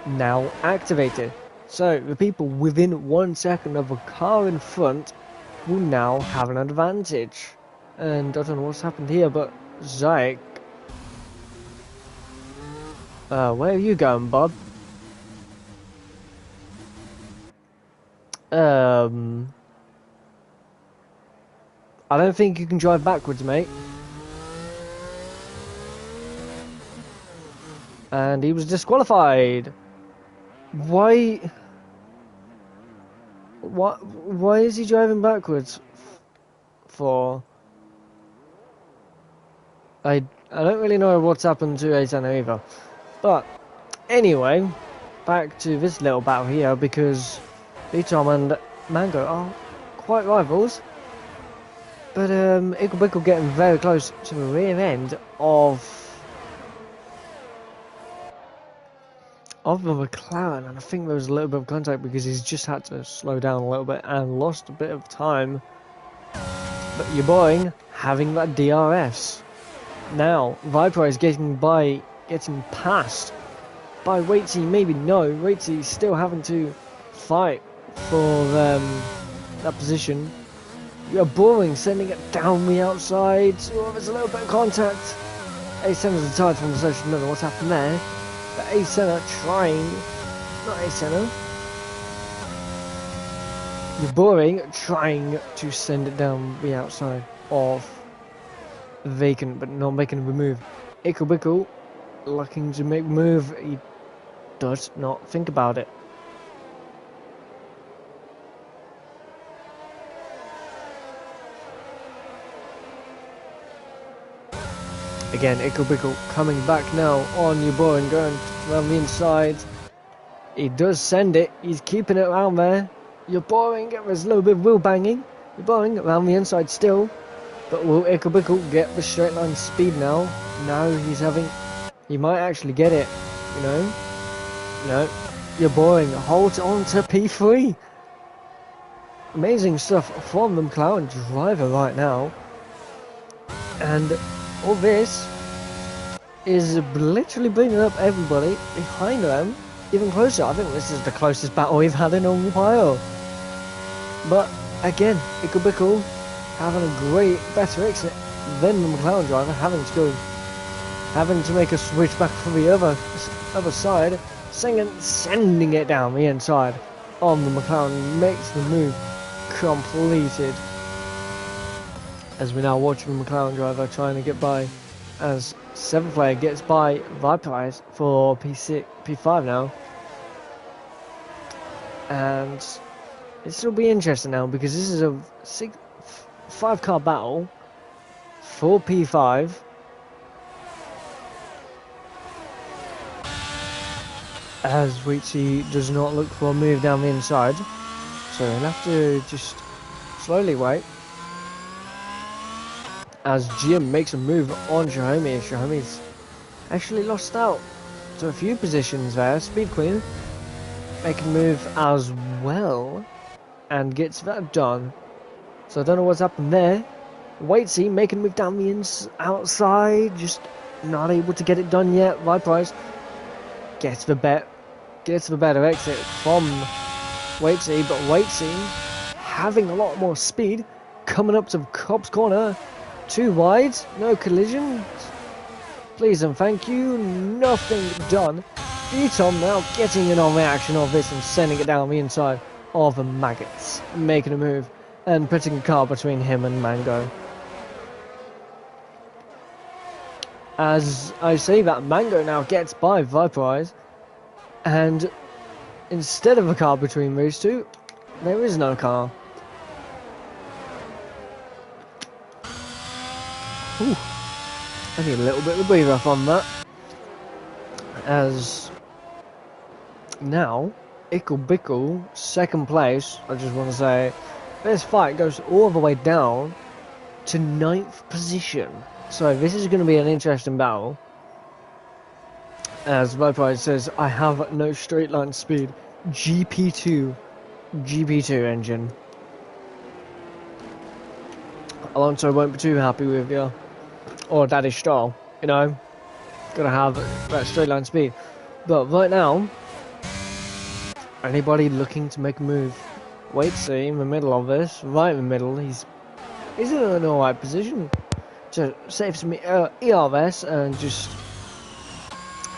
now activated. So the people within 1 second of a car in front will now have an advantage. And I don't know what's happened here, but Zayek. Where are you going, bud? I don't think you can drive backwards, mate. And he was disqualified. Why is he driving backwards for? I don't really know what's happened to A10 either. But anyway, back to this little battle here, because Tom and Mango are quite rivals. But Ickle getting very close to the rear end of the McLaren, and I think there was a little bit of contact because he's just had to slow down a little bit and lost a bit of time. But your boy having that DRS. Now Viper is getting past by Waitsy. Maybe no, Waitsy still having to fight for that position. You're boring, sending it down the outside. Oh, there's a little bit of contact. A-Center's retired from the session. Don't know what's happened there. But A-Center trying, not A-Center. You're boring, trying to send it down the outside of Vacant, but not making a move. Ickle looking to make a move. He does not think about it. Again, Ickle coming back now on your boy and going around the inside. He does send it. He's keeping it around there. You're boring. There's a little bit of wheel banging. You're boring around the inside still. But will Ickle get the straight line speed now? No, he might actually get it. You know? No. You're boring. Hold on to P3. Amazing stuff from the McLaren driver right now. And all this is literally bringing up everybody behind them even closer. I think this is the closest battle we've had in a while. But again, Ickle having a better exit than the McLaren driver, having to make a switch back from the other side, sending it down the inside on the McLaren, makes the move completed. As we now watch the McLaren driver trying to get by, as 7th player gets by Viperize for P5 now. And this will be interesting now, because this is a 5-car battle for P5. As Weezy does not look for a move down the inside, so he'll have to just slowly wait. As Jim makes a move on Xiaomi. Xiaomi's actually lost out to a few positions there. Speed Queen making a move as well and gets that done. So I don't know what's happened there. Waitsy making a move down the outside, just not able to get it done yet. Viperize gets the better exit from Waitsy, but Waitsy having a lot more speed coming up to Cobb's corner. Too wide, no collisions. Please and thank you, nothing done. Tom now getting in on the action of this and sending it down the inside of the Maggots, making a move and putting a car between him and Mango. As I say that, Mango now gets by Viperize, and instead of a car between these two, there is no car. Ooh, I need a little bit of a breather from that. As now, Ickle, 2nd place. I just want to say, this fight goes all the way down to 9th position. So this is going to be an interesting battle. As Viperize says, I have no straight line speed. GP2 engine. Alonso won't be too happy with you. Or Daddy Stroll, you know. Gotta have that straight line speed. But right now, anybody looking to make a move, Waitsy in the middle of this, right in the middle, he's in an alright position to save some ERS and just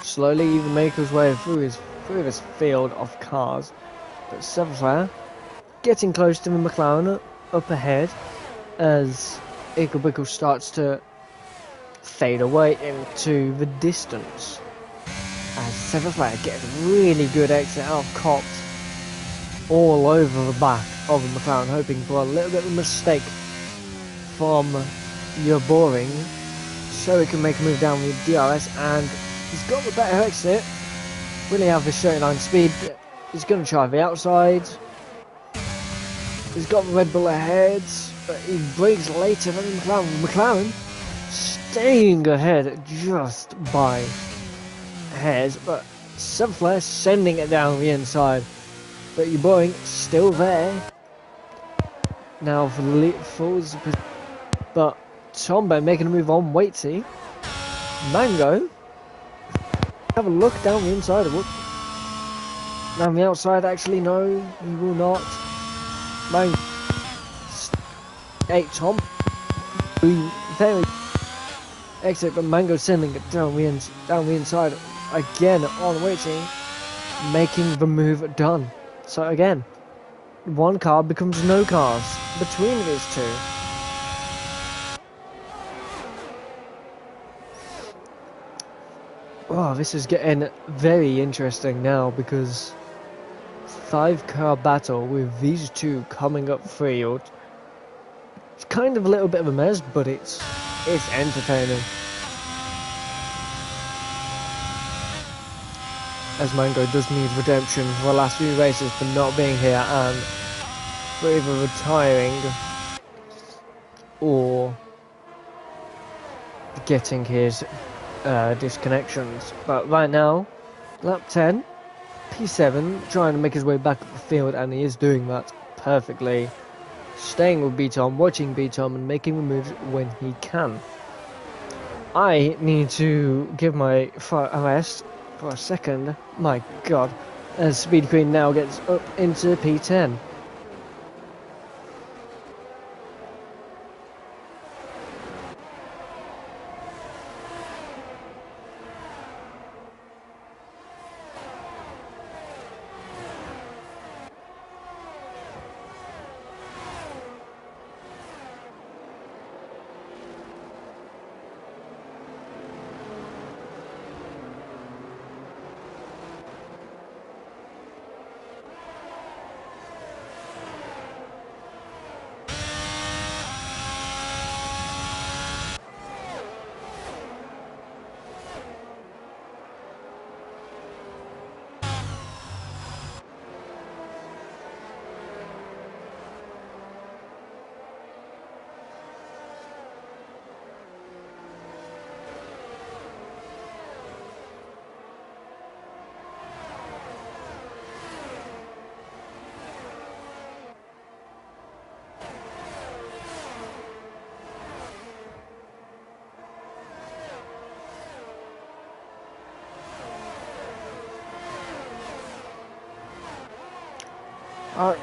slowly make his way through this field of cars. But 7th player getting close to the McLaren up ahead as Ickle starts to fade away into the distance. As 7th player gets a really good exit out of Cops all over the back of the McLaren, hoping for a little bit of a mistake from your boring so he can make a move down with DRS, and he's got the better exit. Will he have the 39 speed? He's going to try the outside. He's got the Red Bull ahead, but he breaks later than McLaren. McLaren staying ahead just by hairs, but Subflare sending it down the inside. But your Boeing still there. Now for the falls, but Tombo making a move on Waitsy. Mango, have a look down the inside of it. Down the outside, actually no, he will not. Mango, 8 Tom, very exit, but Mango sending it down the inside again on Waitsy, making the move done. So again, one car becomes no cars between these two. Oh, this is getting very interesting now, because 5-car battle with these two coming up field. It's kind of a little bit of a mess, but it's entertaining. As Mango does need redemption for the last few races for not being here and for either retiring or getting his disconnections. But right now, lap 10, P7 trying to make his way back up the field, and he is doing that perfectly. Staying with B-Tom, watching B-Tom and making the moves when he can. I need to give my a rest for a second. My god, as Speed Queen now gets up into P10.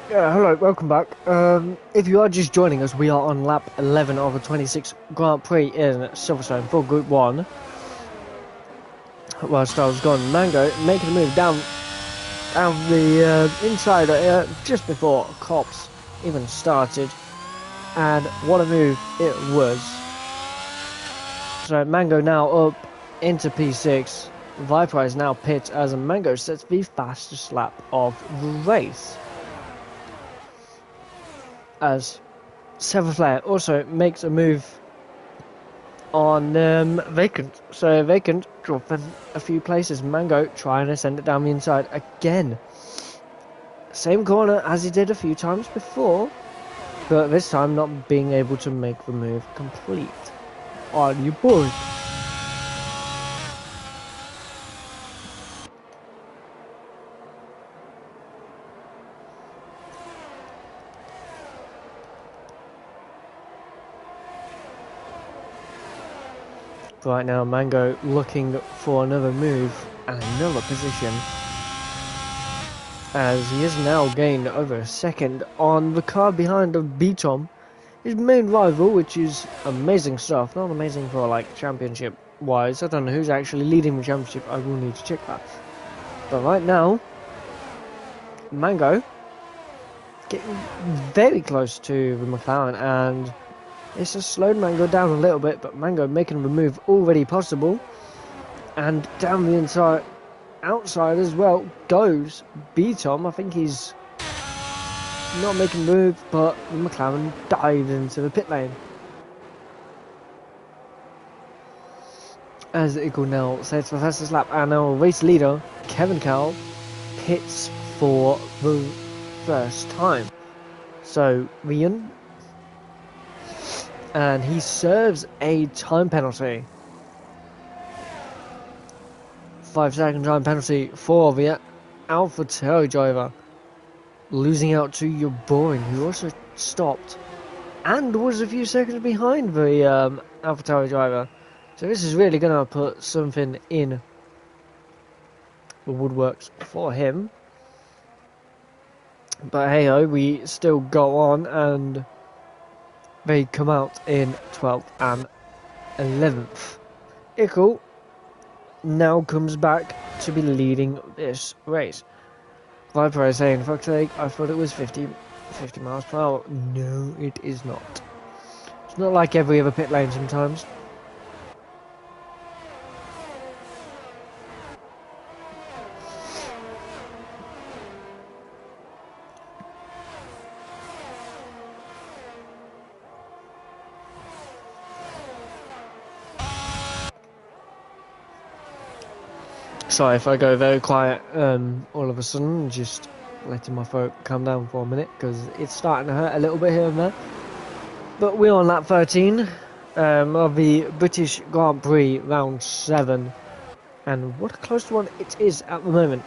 Hello, welcome back. If you are just joining us, we are on lap 11 of the 26th Grand Prix in Silverstone for Group 1. Whilst I was gone, Mango making a move down the inside just before Cops even started. And what a move it was. So Mango now up into P6. Viper is now pit as Mango sets the fastest lap of the race. As Silverflare also makes a move on Vacant. So Vacant dropping a few places. Mango trying to send it down the inside again. Same corner as he did a few times before, but this time not being able to make the move complete. On your board. Right now, Mango looking for another move and another position, as he has now gained over a second on the car behind of B-Tom, his main rival, which is amazing stuff. Not amazing for like championship wise. I don't know who's actually leading the championship. I will need to check that. But right now, Mango getting very close to the McLaren, and it's just slowed Mango down a little bit, but Mango making the move already possible. And down the inside, outside as well, goes B-Tom. I think he's not making the move, but the McLaren dived into the pit lane. as Eagle now sets the fastest lap, and our race leader, Kevin Cowell, pits for the first time. So, Rian, and he serves a time penalty. 5-second time penalty for the AlphaTauri driver, losing out to your Boring, who also stopped and was a few seconds behind the AlphaTauri driver. So this is really going to put something in the woodworks for him. But hey ho, we still go on, and they come out in 12th and 11th. Ickle now comes back to be leading this race. Viper is saying, fuck's sake, I thought it was 50 miles per hour. No, it is not. It's not like every other pit lane sometimes. Sorry if I go very quiet all of a sudden, just letting my throat calm down for a minute because it's starting to hurt a little bit here and there. But we're on lap 13 of the British Grand Prix round 7, and what a close one it is at the moment.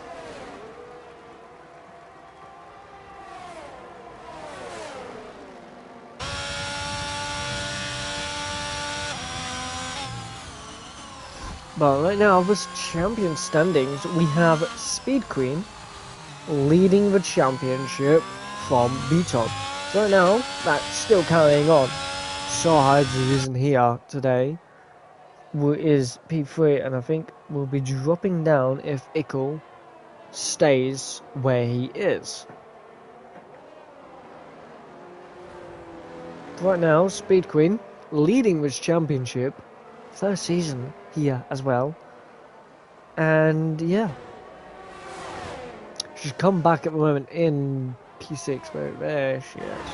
But right now, this champion standings, we have Speed Queen leading the championship from B-Top. So right now, that's still carrying on. Sawhides, who isn't here today, is P3, and I think will be dropping down if Ickle stays where he is. Right now, Speed Queen leading this championship, first season here as well, and yeah, she's come back at the moment in P6, where there she is.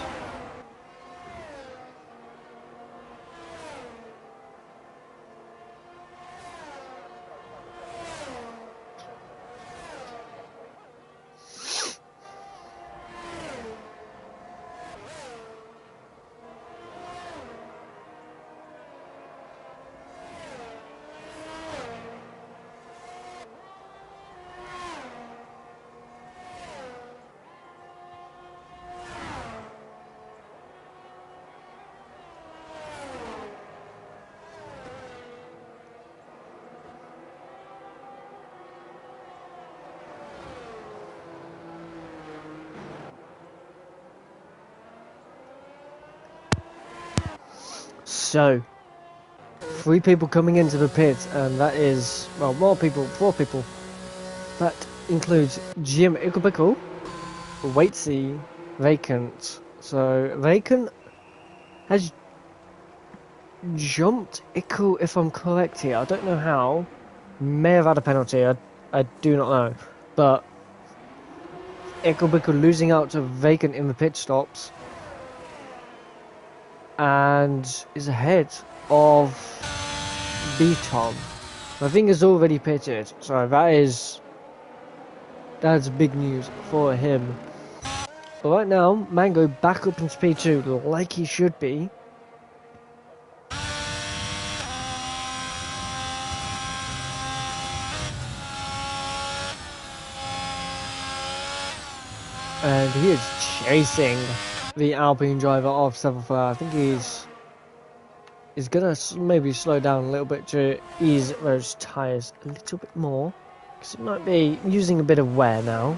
So, 3 people coming into the pit, and that is, well, more people, 4 people. That includes Jim Icklebickle, Waitsy, Vacant. So, Vacant has jumped Ickle, if I'm correct here. I don't know how. May have had a penalty, I do not know. But, Icklebickle losing out to Vacant in the pit stops, and is ahead of B-Tom. I think is already pitted, so that's big news for him. But right now, Mango back up in speed 2 like he should be. And he is chasing the Alpine driver of 7th. I think he's gonna maybe slow down a little bit to ease those tyres a little bit more, because it might be using a bit of wear now.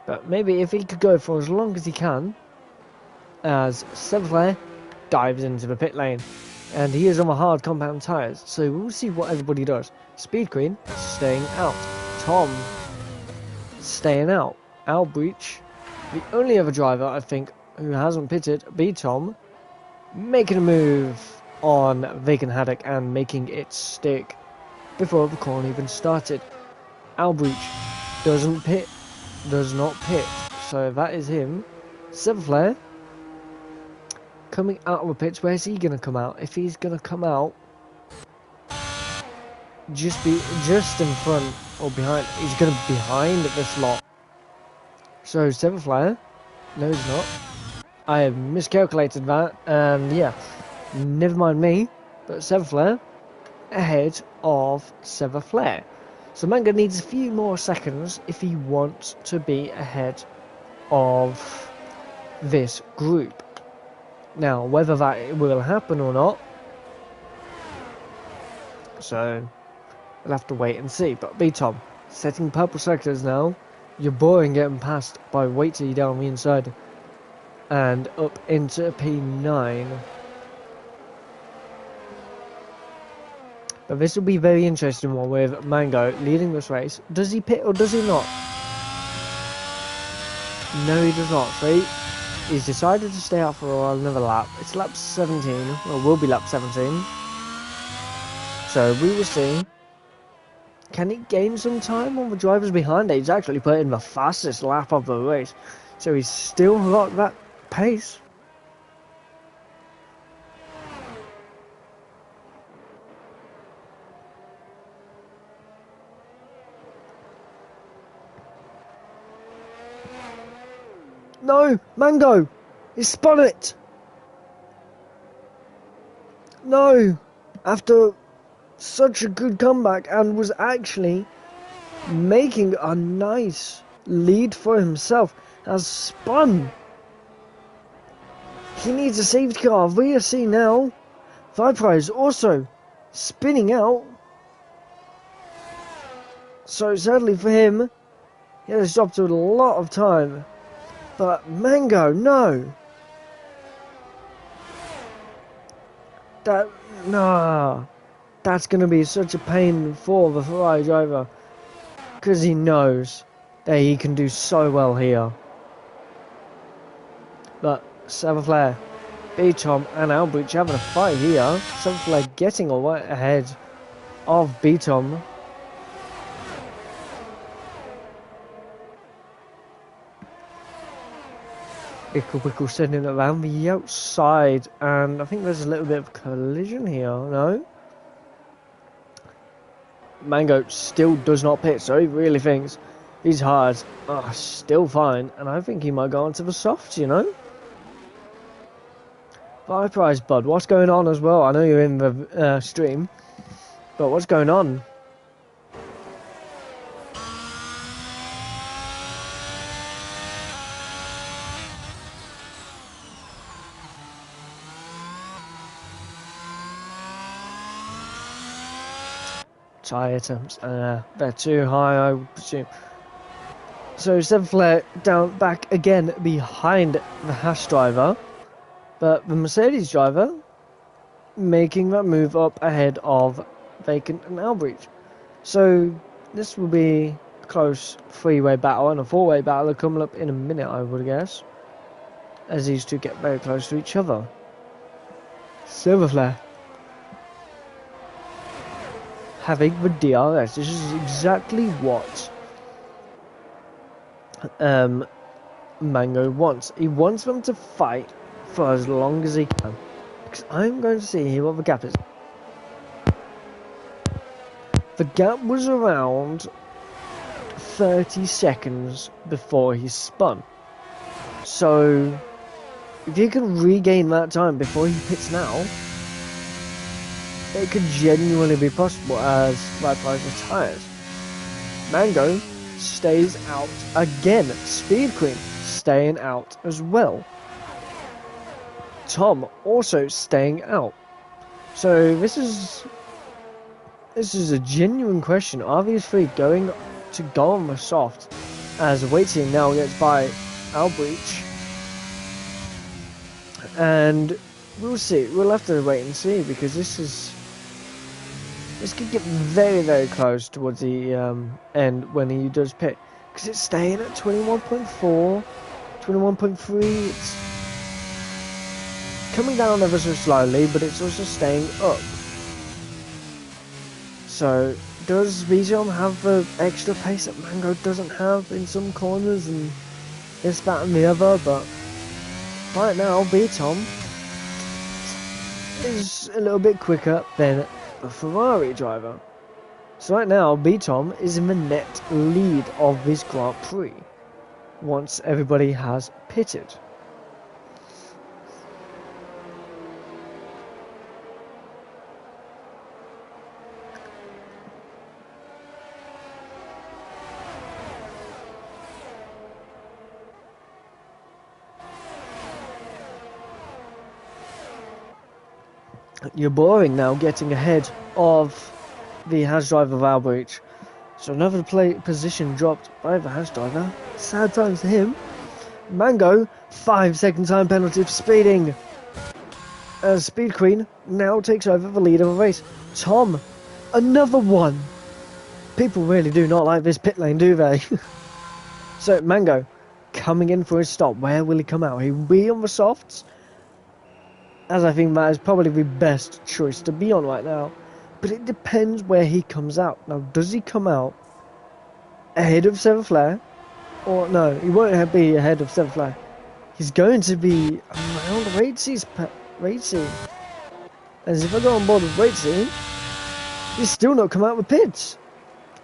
But maybe if he could go for as long as he can, as 7th dives into the pit lane, and he is on the hard compound tyres, so we'll see what everybody does. Speed Queen staying out, Tom staying out, Albreach, the only other driver I think who hasn't pitted, B-Tom, making a move on Vacant Haddock and making it stick before the corner even started. Albreach does not pit, so that is him. 7th coming out of the pits. Where's he going to come out? If he's going to come out, just in front or behind. He's going to be behind this lot. So, 7th flyer. No, he's not. I have miscalculated that. And yeah, never mind me. But 7th flyer ahead of 7th flare. So Mango needs a few more seconds if he wants to be ahead of this group. Now, whether that will happen or not, so we'll have to wait and see. But B-Tom, setting purple sectors now. You're boring getting past by wait till you're down the inside and up into P9. But this will be a very interesting one with Mango leading this race. Does he pit or does he not? No, he does not. So he's decided to stay out for another lap. It's lap 17, or will be lap 17. So we will see. Can he gain some time on the drivers behind it? He's actually put in the fastest lap of the race. So he's still got that pace. No, Mango! He spun it! No! After such a good comeback and was actually making a nice lead for himself, has spun. He needs a safety car. We see now. Viprize also spinning out. So sadly for him, he has stopped with a lot of time. But Mango, no. That's going to be such a pain for the Ferrari driver. Because he knows that he can do so well here. But 7th flare, B-Tom and Albrecht having a fight here. 7th flare getting a right ahead of B-Tom. Ickle sending it around the outside, and I think there's a little bit of collision here, no? Mango still does not pit, so he really thinks he's hard. Still fine, and I think he might go onto the softs, you know? Viprize, bud, what's going on as well? I know you're in the stream, but what's going on? Tyre attempts, they're too high, I would presume. So 7th flare down back again behind the Haas driver, but the Mercedes driver making that move up ahead of Vacant and Albrecht. So this will be a close 3-way battle and a 4-way battle coming up in a minute, I would guess, as these two get very close to each other. 7th flare having the DRS. This is exactly what Mango wants. He wants them to fight for as long as he can. Because I'm going to see here what the gap is. The gap was around 30 seconds before he spun. So if you can regain that time before he pits now, it could genuinely be possible as Viprize retires. Mango stays out again. Speed Queen staying out as well. Tom also staying out. So this is a genuine question. Are these three going to go on the soft as waiting now gets by Albrecht? And we'll see. We'll have to wait and see, because this could get very, very close towards the end when he does pit. Because it's staying at 21.4, 21.3. It's coming down ever so slowly, but it's also staying up. So, does B-Tom have the extra pace that Mango doesn't have in some corners and this, that and the other? But right now, B-Tom is a little bit quicker than the Ferrari driver. So right now, B-Tom is in the net lead of this Grand Prix once everybody has pitted. You're boring now, getting ahead of the Haas driver of Albrecht. So another position dropped by the Haas driver. Sad times for him. Mango, 5-second time penalty for speeding. Speed Queen now takes over the lead of the race. Tom, another one. People really do not like this pit lane, do they? So Mango, coming in for his stop. Where will he come out? He'll be on the softs, as I think that is probably the best choice to be on right now. But it depends where he comes out. Now, does he come out ahead of Seven Flare? Or no, he won't be ahead of Seven Flare. He's going to be around Ratesey's Ratesey. As if I go on board with Ratesey, he's still not come out with pits.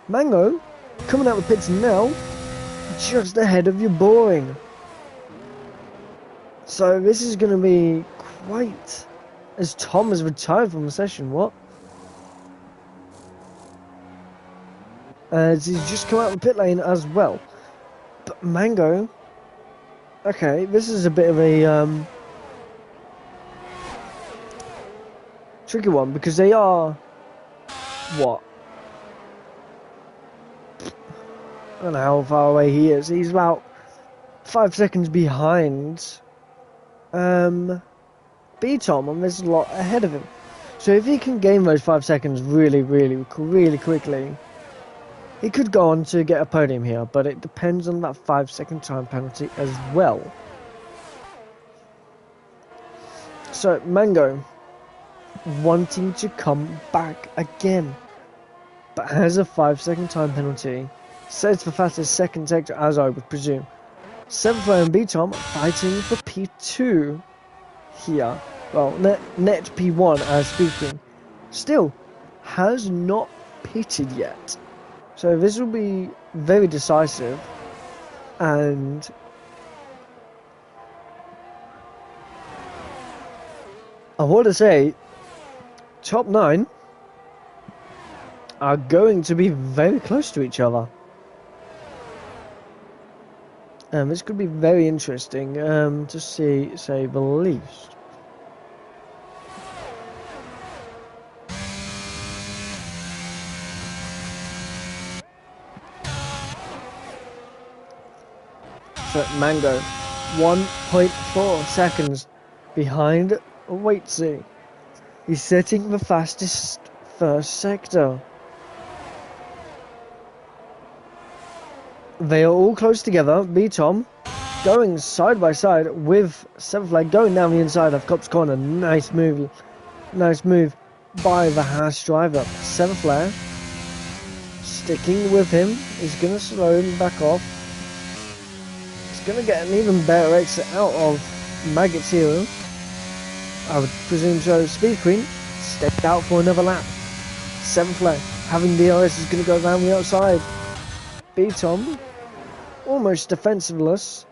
Mango, coming out with pits now, just ahead of your boring. So this is going to be quite... As Tom has retired from the session, what? As he's just come out of the pit lane as well. But Mango... Okay, this is a bit of a tricky one, because they are... What? I don't know how far away he is. He's about 5 seconds behind B-Tom, and there's a lot ahead of him. So if he can gain those 5 seconds really quickly, he could go on to get a podium here, but it depends on that 5-second time penalty as well. So Mango wanting to come back again, but has a 5-second time penalty. Says the fastest second sector, as I would presume. 7th row and B-Tom fighting for P2 here. Well, net P1 as Speed Queen. Still, has not pitted yet. So this will be very decisive. And I want to say, top 9 are going to be very close to each other. This could be very interesting to see, say the least. So Mango, 1.4 seconds behind Waitsy. He's setting the fastest first sector. They are all close together. B-Tom going side by side with 7th Flag going down the inside of Cop's Corner. Nice move by the Haas driver. 7th Flag sticking with him. He's going to slow him back off. He's going to get an even better exit out of Maggot's hero. I would presume so. Speed Queen stepped out for another lap. 7th Flag having DRS is going to go around the outside. B-Tom, almost defensiveless,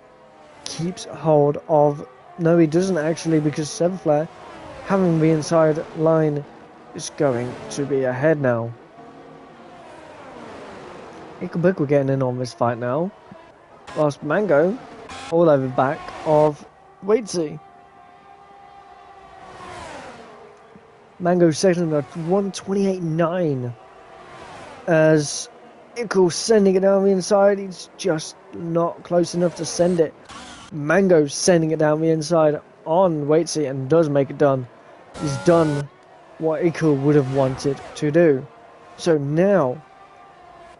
keeps hold of... No, he doesn't actually, because 7th Flare, having the inside line, is going to be ahead now. Ickelbick, we're getting in on this fight now. Whilst Mango, all over the back of Waitsy. Mango second at 128.9. As Ickel sending it down the inside, he's just not close enough to send it. Mango sending it down the inside on Waitsy and does make it done. He's done what Ickel would have wanted to do. So now,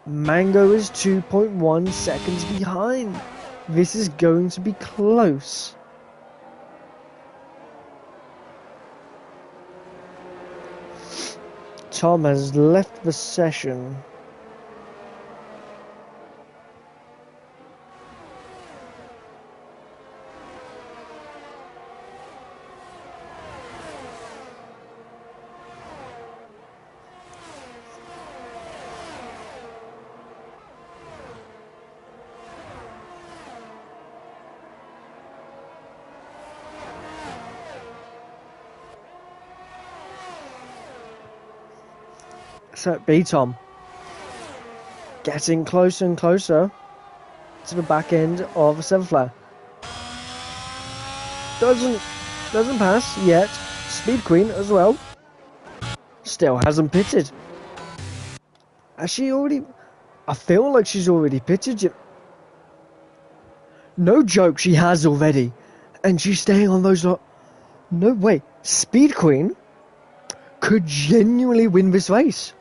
Mango is 2.1 seconds behind. This is going to be close. Tom has left the session. So B-Tom getting closer and closer to the back end of a Seven Flare. Doesn't pass yet. Speed Queen as well. Still hasn't pitted. Has she already? I feel like she's already pitted. No joke, she has already. And she's staying on those lot. No way. Speed Queen could genuinely win this race.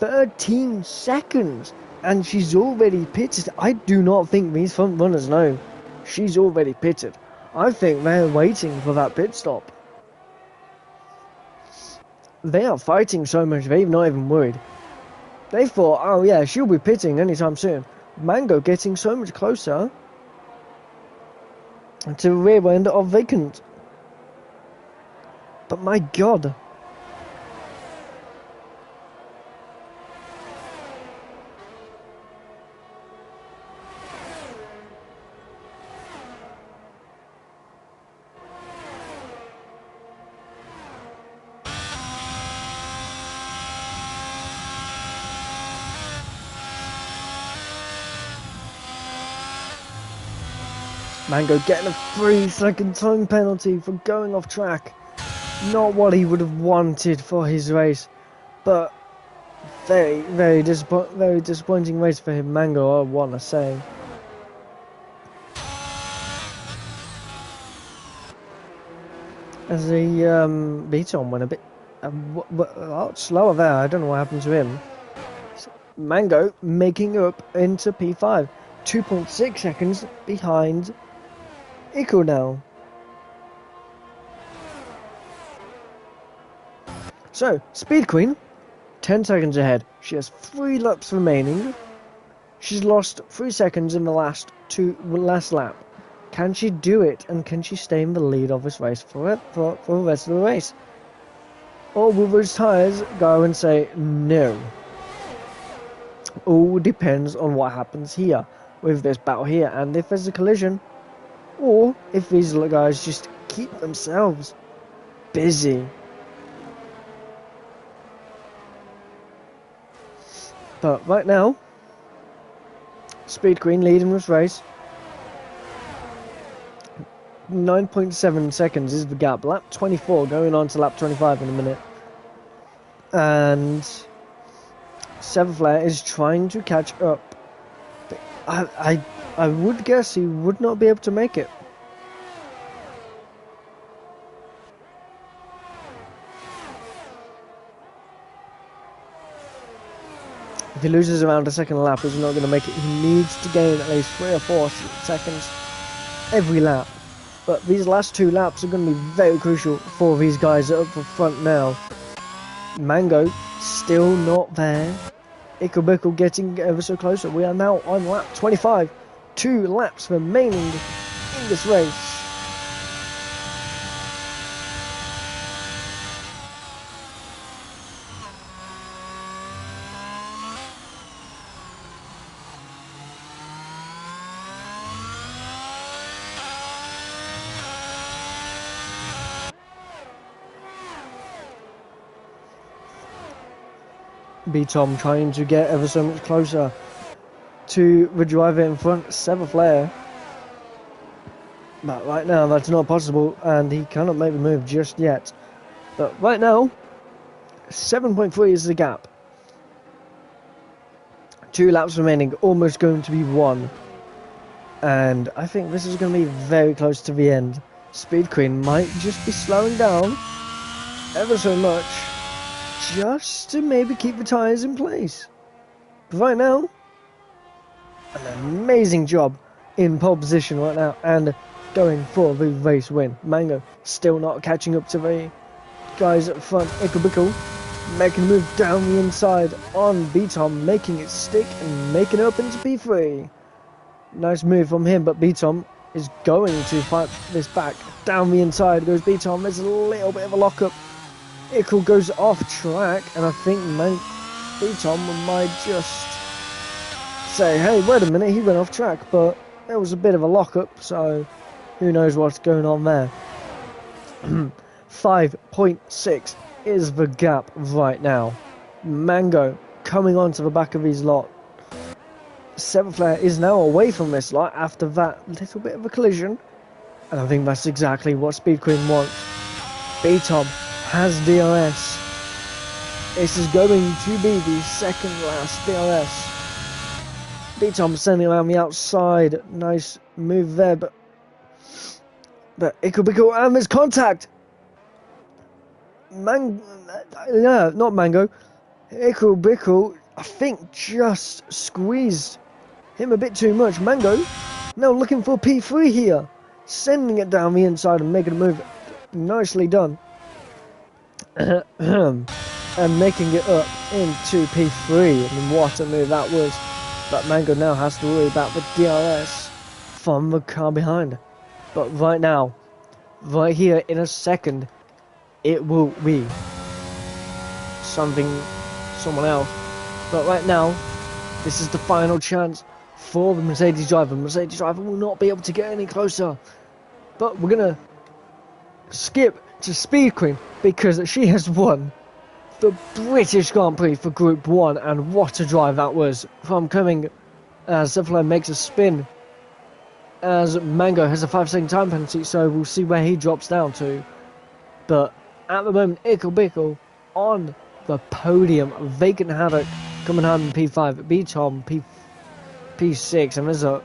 "13 seconds and she's already pitted." I do not think these front runners know she's already pitted. I think they're waiting for that pit stop. They are fighting so much, they're not even worried. They thought, oh yeah, she'll be pitting anytime soon. Mango getting so much closer to the rear end of Vacant. But my god. Mango getting a 3-second time penalty for going off track. Not what he would have wanted for his race, but very disappointing race for him, Mango, I want to say. As the B-Tom went a bit a lot slower there. I don't know what happened to him. Mango making up into P5, 2.6 seconds behind Ico now. So, Speed Queen, 10 seconds ahead. She has 3 laps remaining. She's lost 3 seconds in the last lap. Can she do it, and can she stay in the lead of this race for the rest of the race? Or will those tyres go and say no? All depends on what happens here with this battle here, and if there's a collision, or if these guys just keep themselves busy. But right now, Speed Queen leading this race. 9.7 seconds is the gap. Lap 24 going on to lap 25 in a minute. And Seven Flare is trying to catch up. I would guess he would not be able to make it. If he loses around a second lap, he's not going to make it. He needs to gain at least 3 or 4 seconds every lap. But these last 2 laps are going to be very crucial for these guys up front now. Mango still not there. Ickle Bickle getting ever so closer. We are now on lap 25. 2 laps remaining in this race. B-Tom trying to get ever so much closer to the driver in front, Seven Flare. But right now that's not possible, and he cannot make the move just yet. But right now, 7.3 is the gap. 2 laps remaining, almost going to be 1. And I think this is going to be very close to the end. Speed Queen might just be slowing down ever so much, just to maybe keep the tyres in place. But right now, an amazing job in pole position right now and going for the race win. Mango still not catching up to the guys up front. Ickle Bickle making a move down the inside on B-Tom, making it stick and making it up into P3. Nice move from him, but B-Tom is going to fight this back. Down the inside goes B-Tom. There's a little bit of a lockup. Ickle goes off track, and I think B-Tom might just say, hey, wait a minute, he went off track, but there was a bit of a lockup, so who knows what's going on there. 5.6 is the gap right now. Mango coming onto the back of his lot. 7th player is now away from this lot after that little bit of a collision. And I think that's exactly what Speed Queen wants. B-Tom has DRS. This is going to be the second last DRS. B-Tom sending around the outside. Nice move there, but it could be cool. And there's contact. Not Mango. Ickle Bickle, I think, just squeezed him a bit too much. Mango now looking for P3 here. Sending it down the inside and making a move. Nicely done. And making it up into P3. I mean, what a move that was. But Mango now has to worry about the DRS from the car behind. But right now, right here in a second, it will be someone else. But right now, this is the final chance for the Mercedes driver. The Mercedes driver will not be able to get any closer. But we're going to skip to Speed Queen because she has won the British Grand Prix for Group 1. And what a drive that was from coming as Zephyr makes a spin. As Mango has a 5-second time penalty, so we'll see where he drops down to. But at the moment, Ickle Bickle on the podium. Vacant Havoc coming home in P5, B-Tom P6, and there's a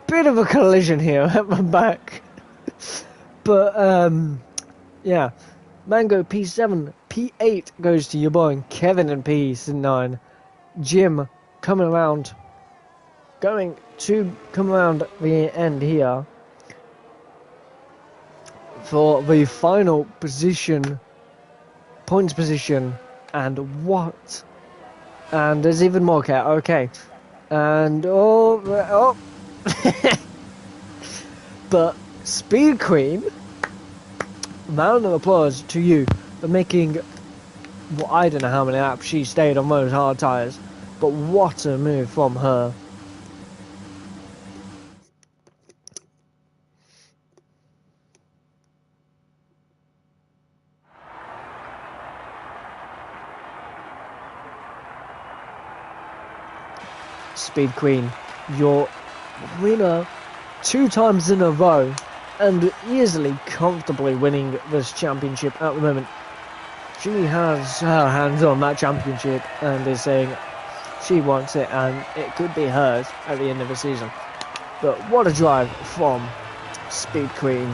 bit of a collision here at the back. But, yeah. Mango P7, P8 goes to your boy, Kevin in P9. Jim coming around, going to come around the end here for the final position, points position, and what? And there's even more cat, okay. And, oh. But Speed Queen, round of applause to you for making, well, I don't know how many laps she stayed on those hard tyres, but what a move from her. Speed Queen, your winner 2 times in a row and easily, comfortably winning this championship at the moment. She has her hands on that championship and is saying she wants it and it could be hers at the end of the season. But what a drive from Speed Queen.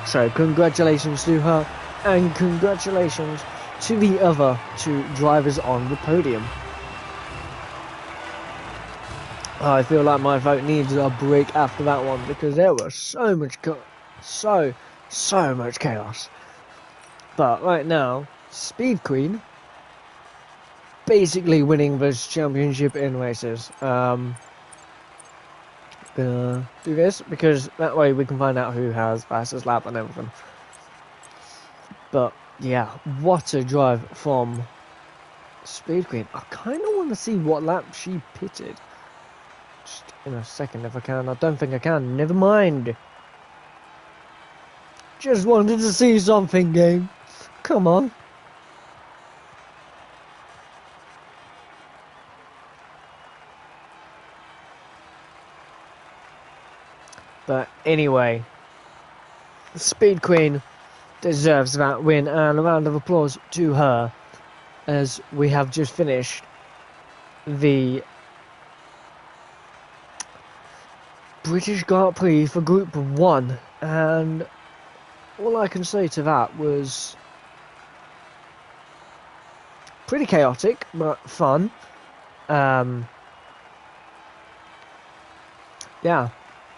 So congratulations to her and congratulations to the other 2 drivers on the podium. I feel like my vote needs a break after that one because there was so much chaos. But right now, Speed Queen basically winning this championship in races. Gonna do this because that way we can find out who has fastest lap and everything. But yeah, what a drive from Speed Queen. I kind of want to see what lap she pitted. Just in a second if I can. I don't think I can. Never mind. Just wanted to see something, game. Come on. But anyway, Speed Queen deserves that win and a round of applause to her as we have just finished the British Grand Prix for Group 1, and all I can say to that was pretty chaotic but fun. Yeah,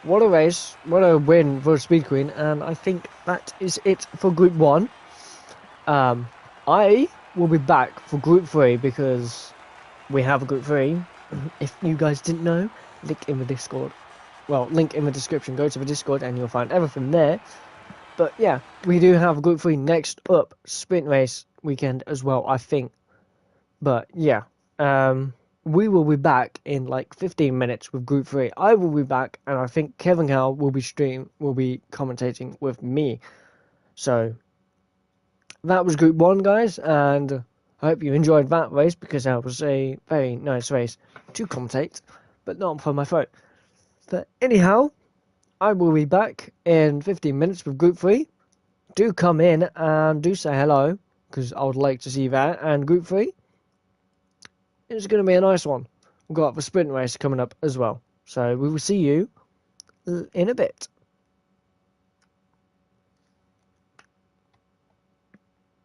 what a race, what a win for Speed Queen, and I think that is it for Group 1. I will be back for Group 3 because we have a Group 3. If you guys didn't know, link in the Discord. Well, link in the description. Go to the Discord and you'll find everything there. But yeah, we do have Group 3 next up. Sprint race weekend as well, I think. But yeah. we will be back in like 15 minutes with Group 3. I will be back, and I think Kevin Cal will be commentating with me. So that was Group 1, guys, and I hope you enjoyed that race because that was a very nice race to commentate, but not for my phone. But anyhow, I will be back in 15 minutes with Group 3. Do come in and do say hello, because I would like to see that. And Group 3, it's going to be a nice one. We've got the sprint race coming up as well. So we will see you in a bit.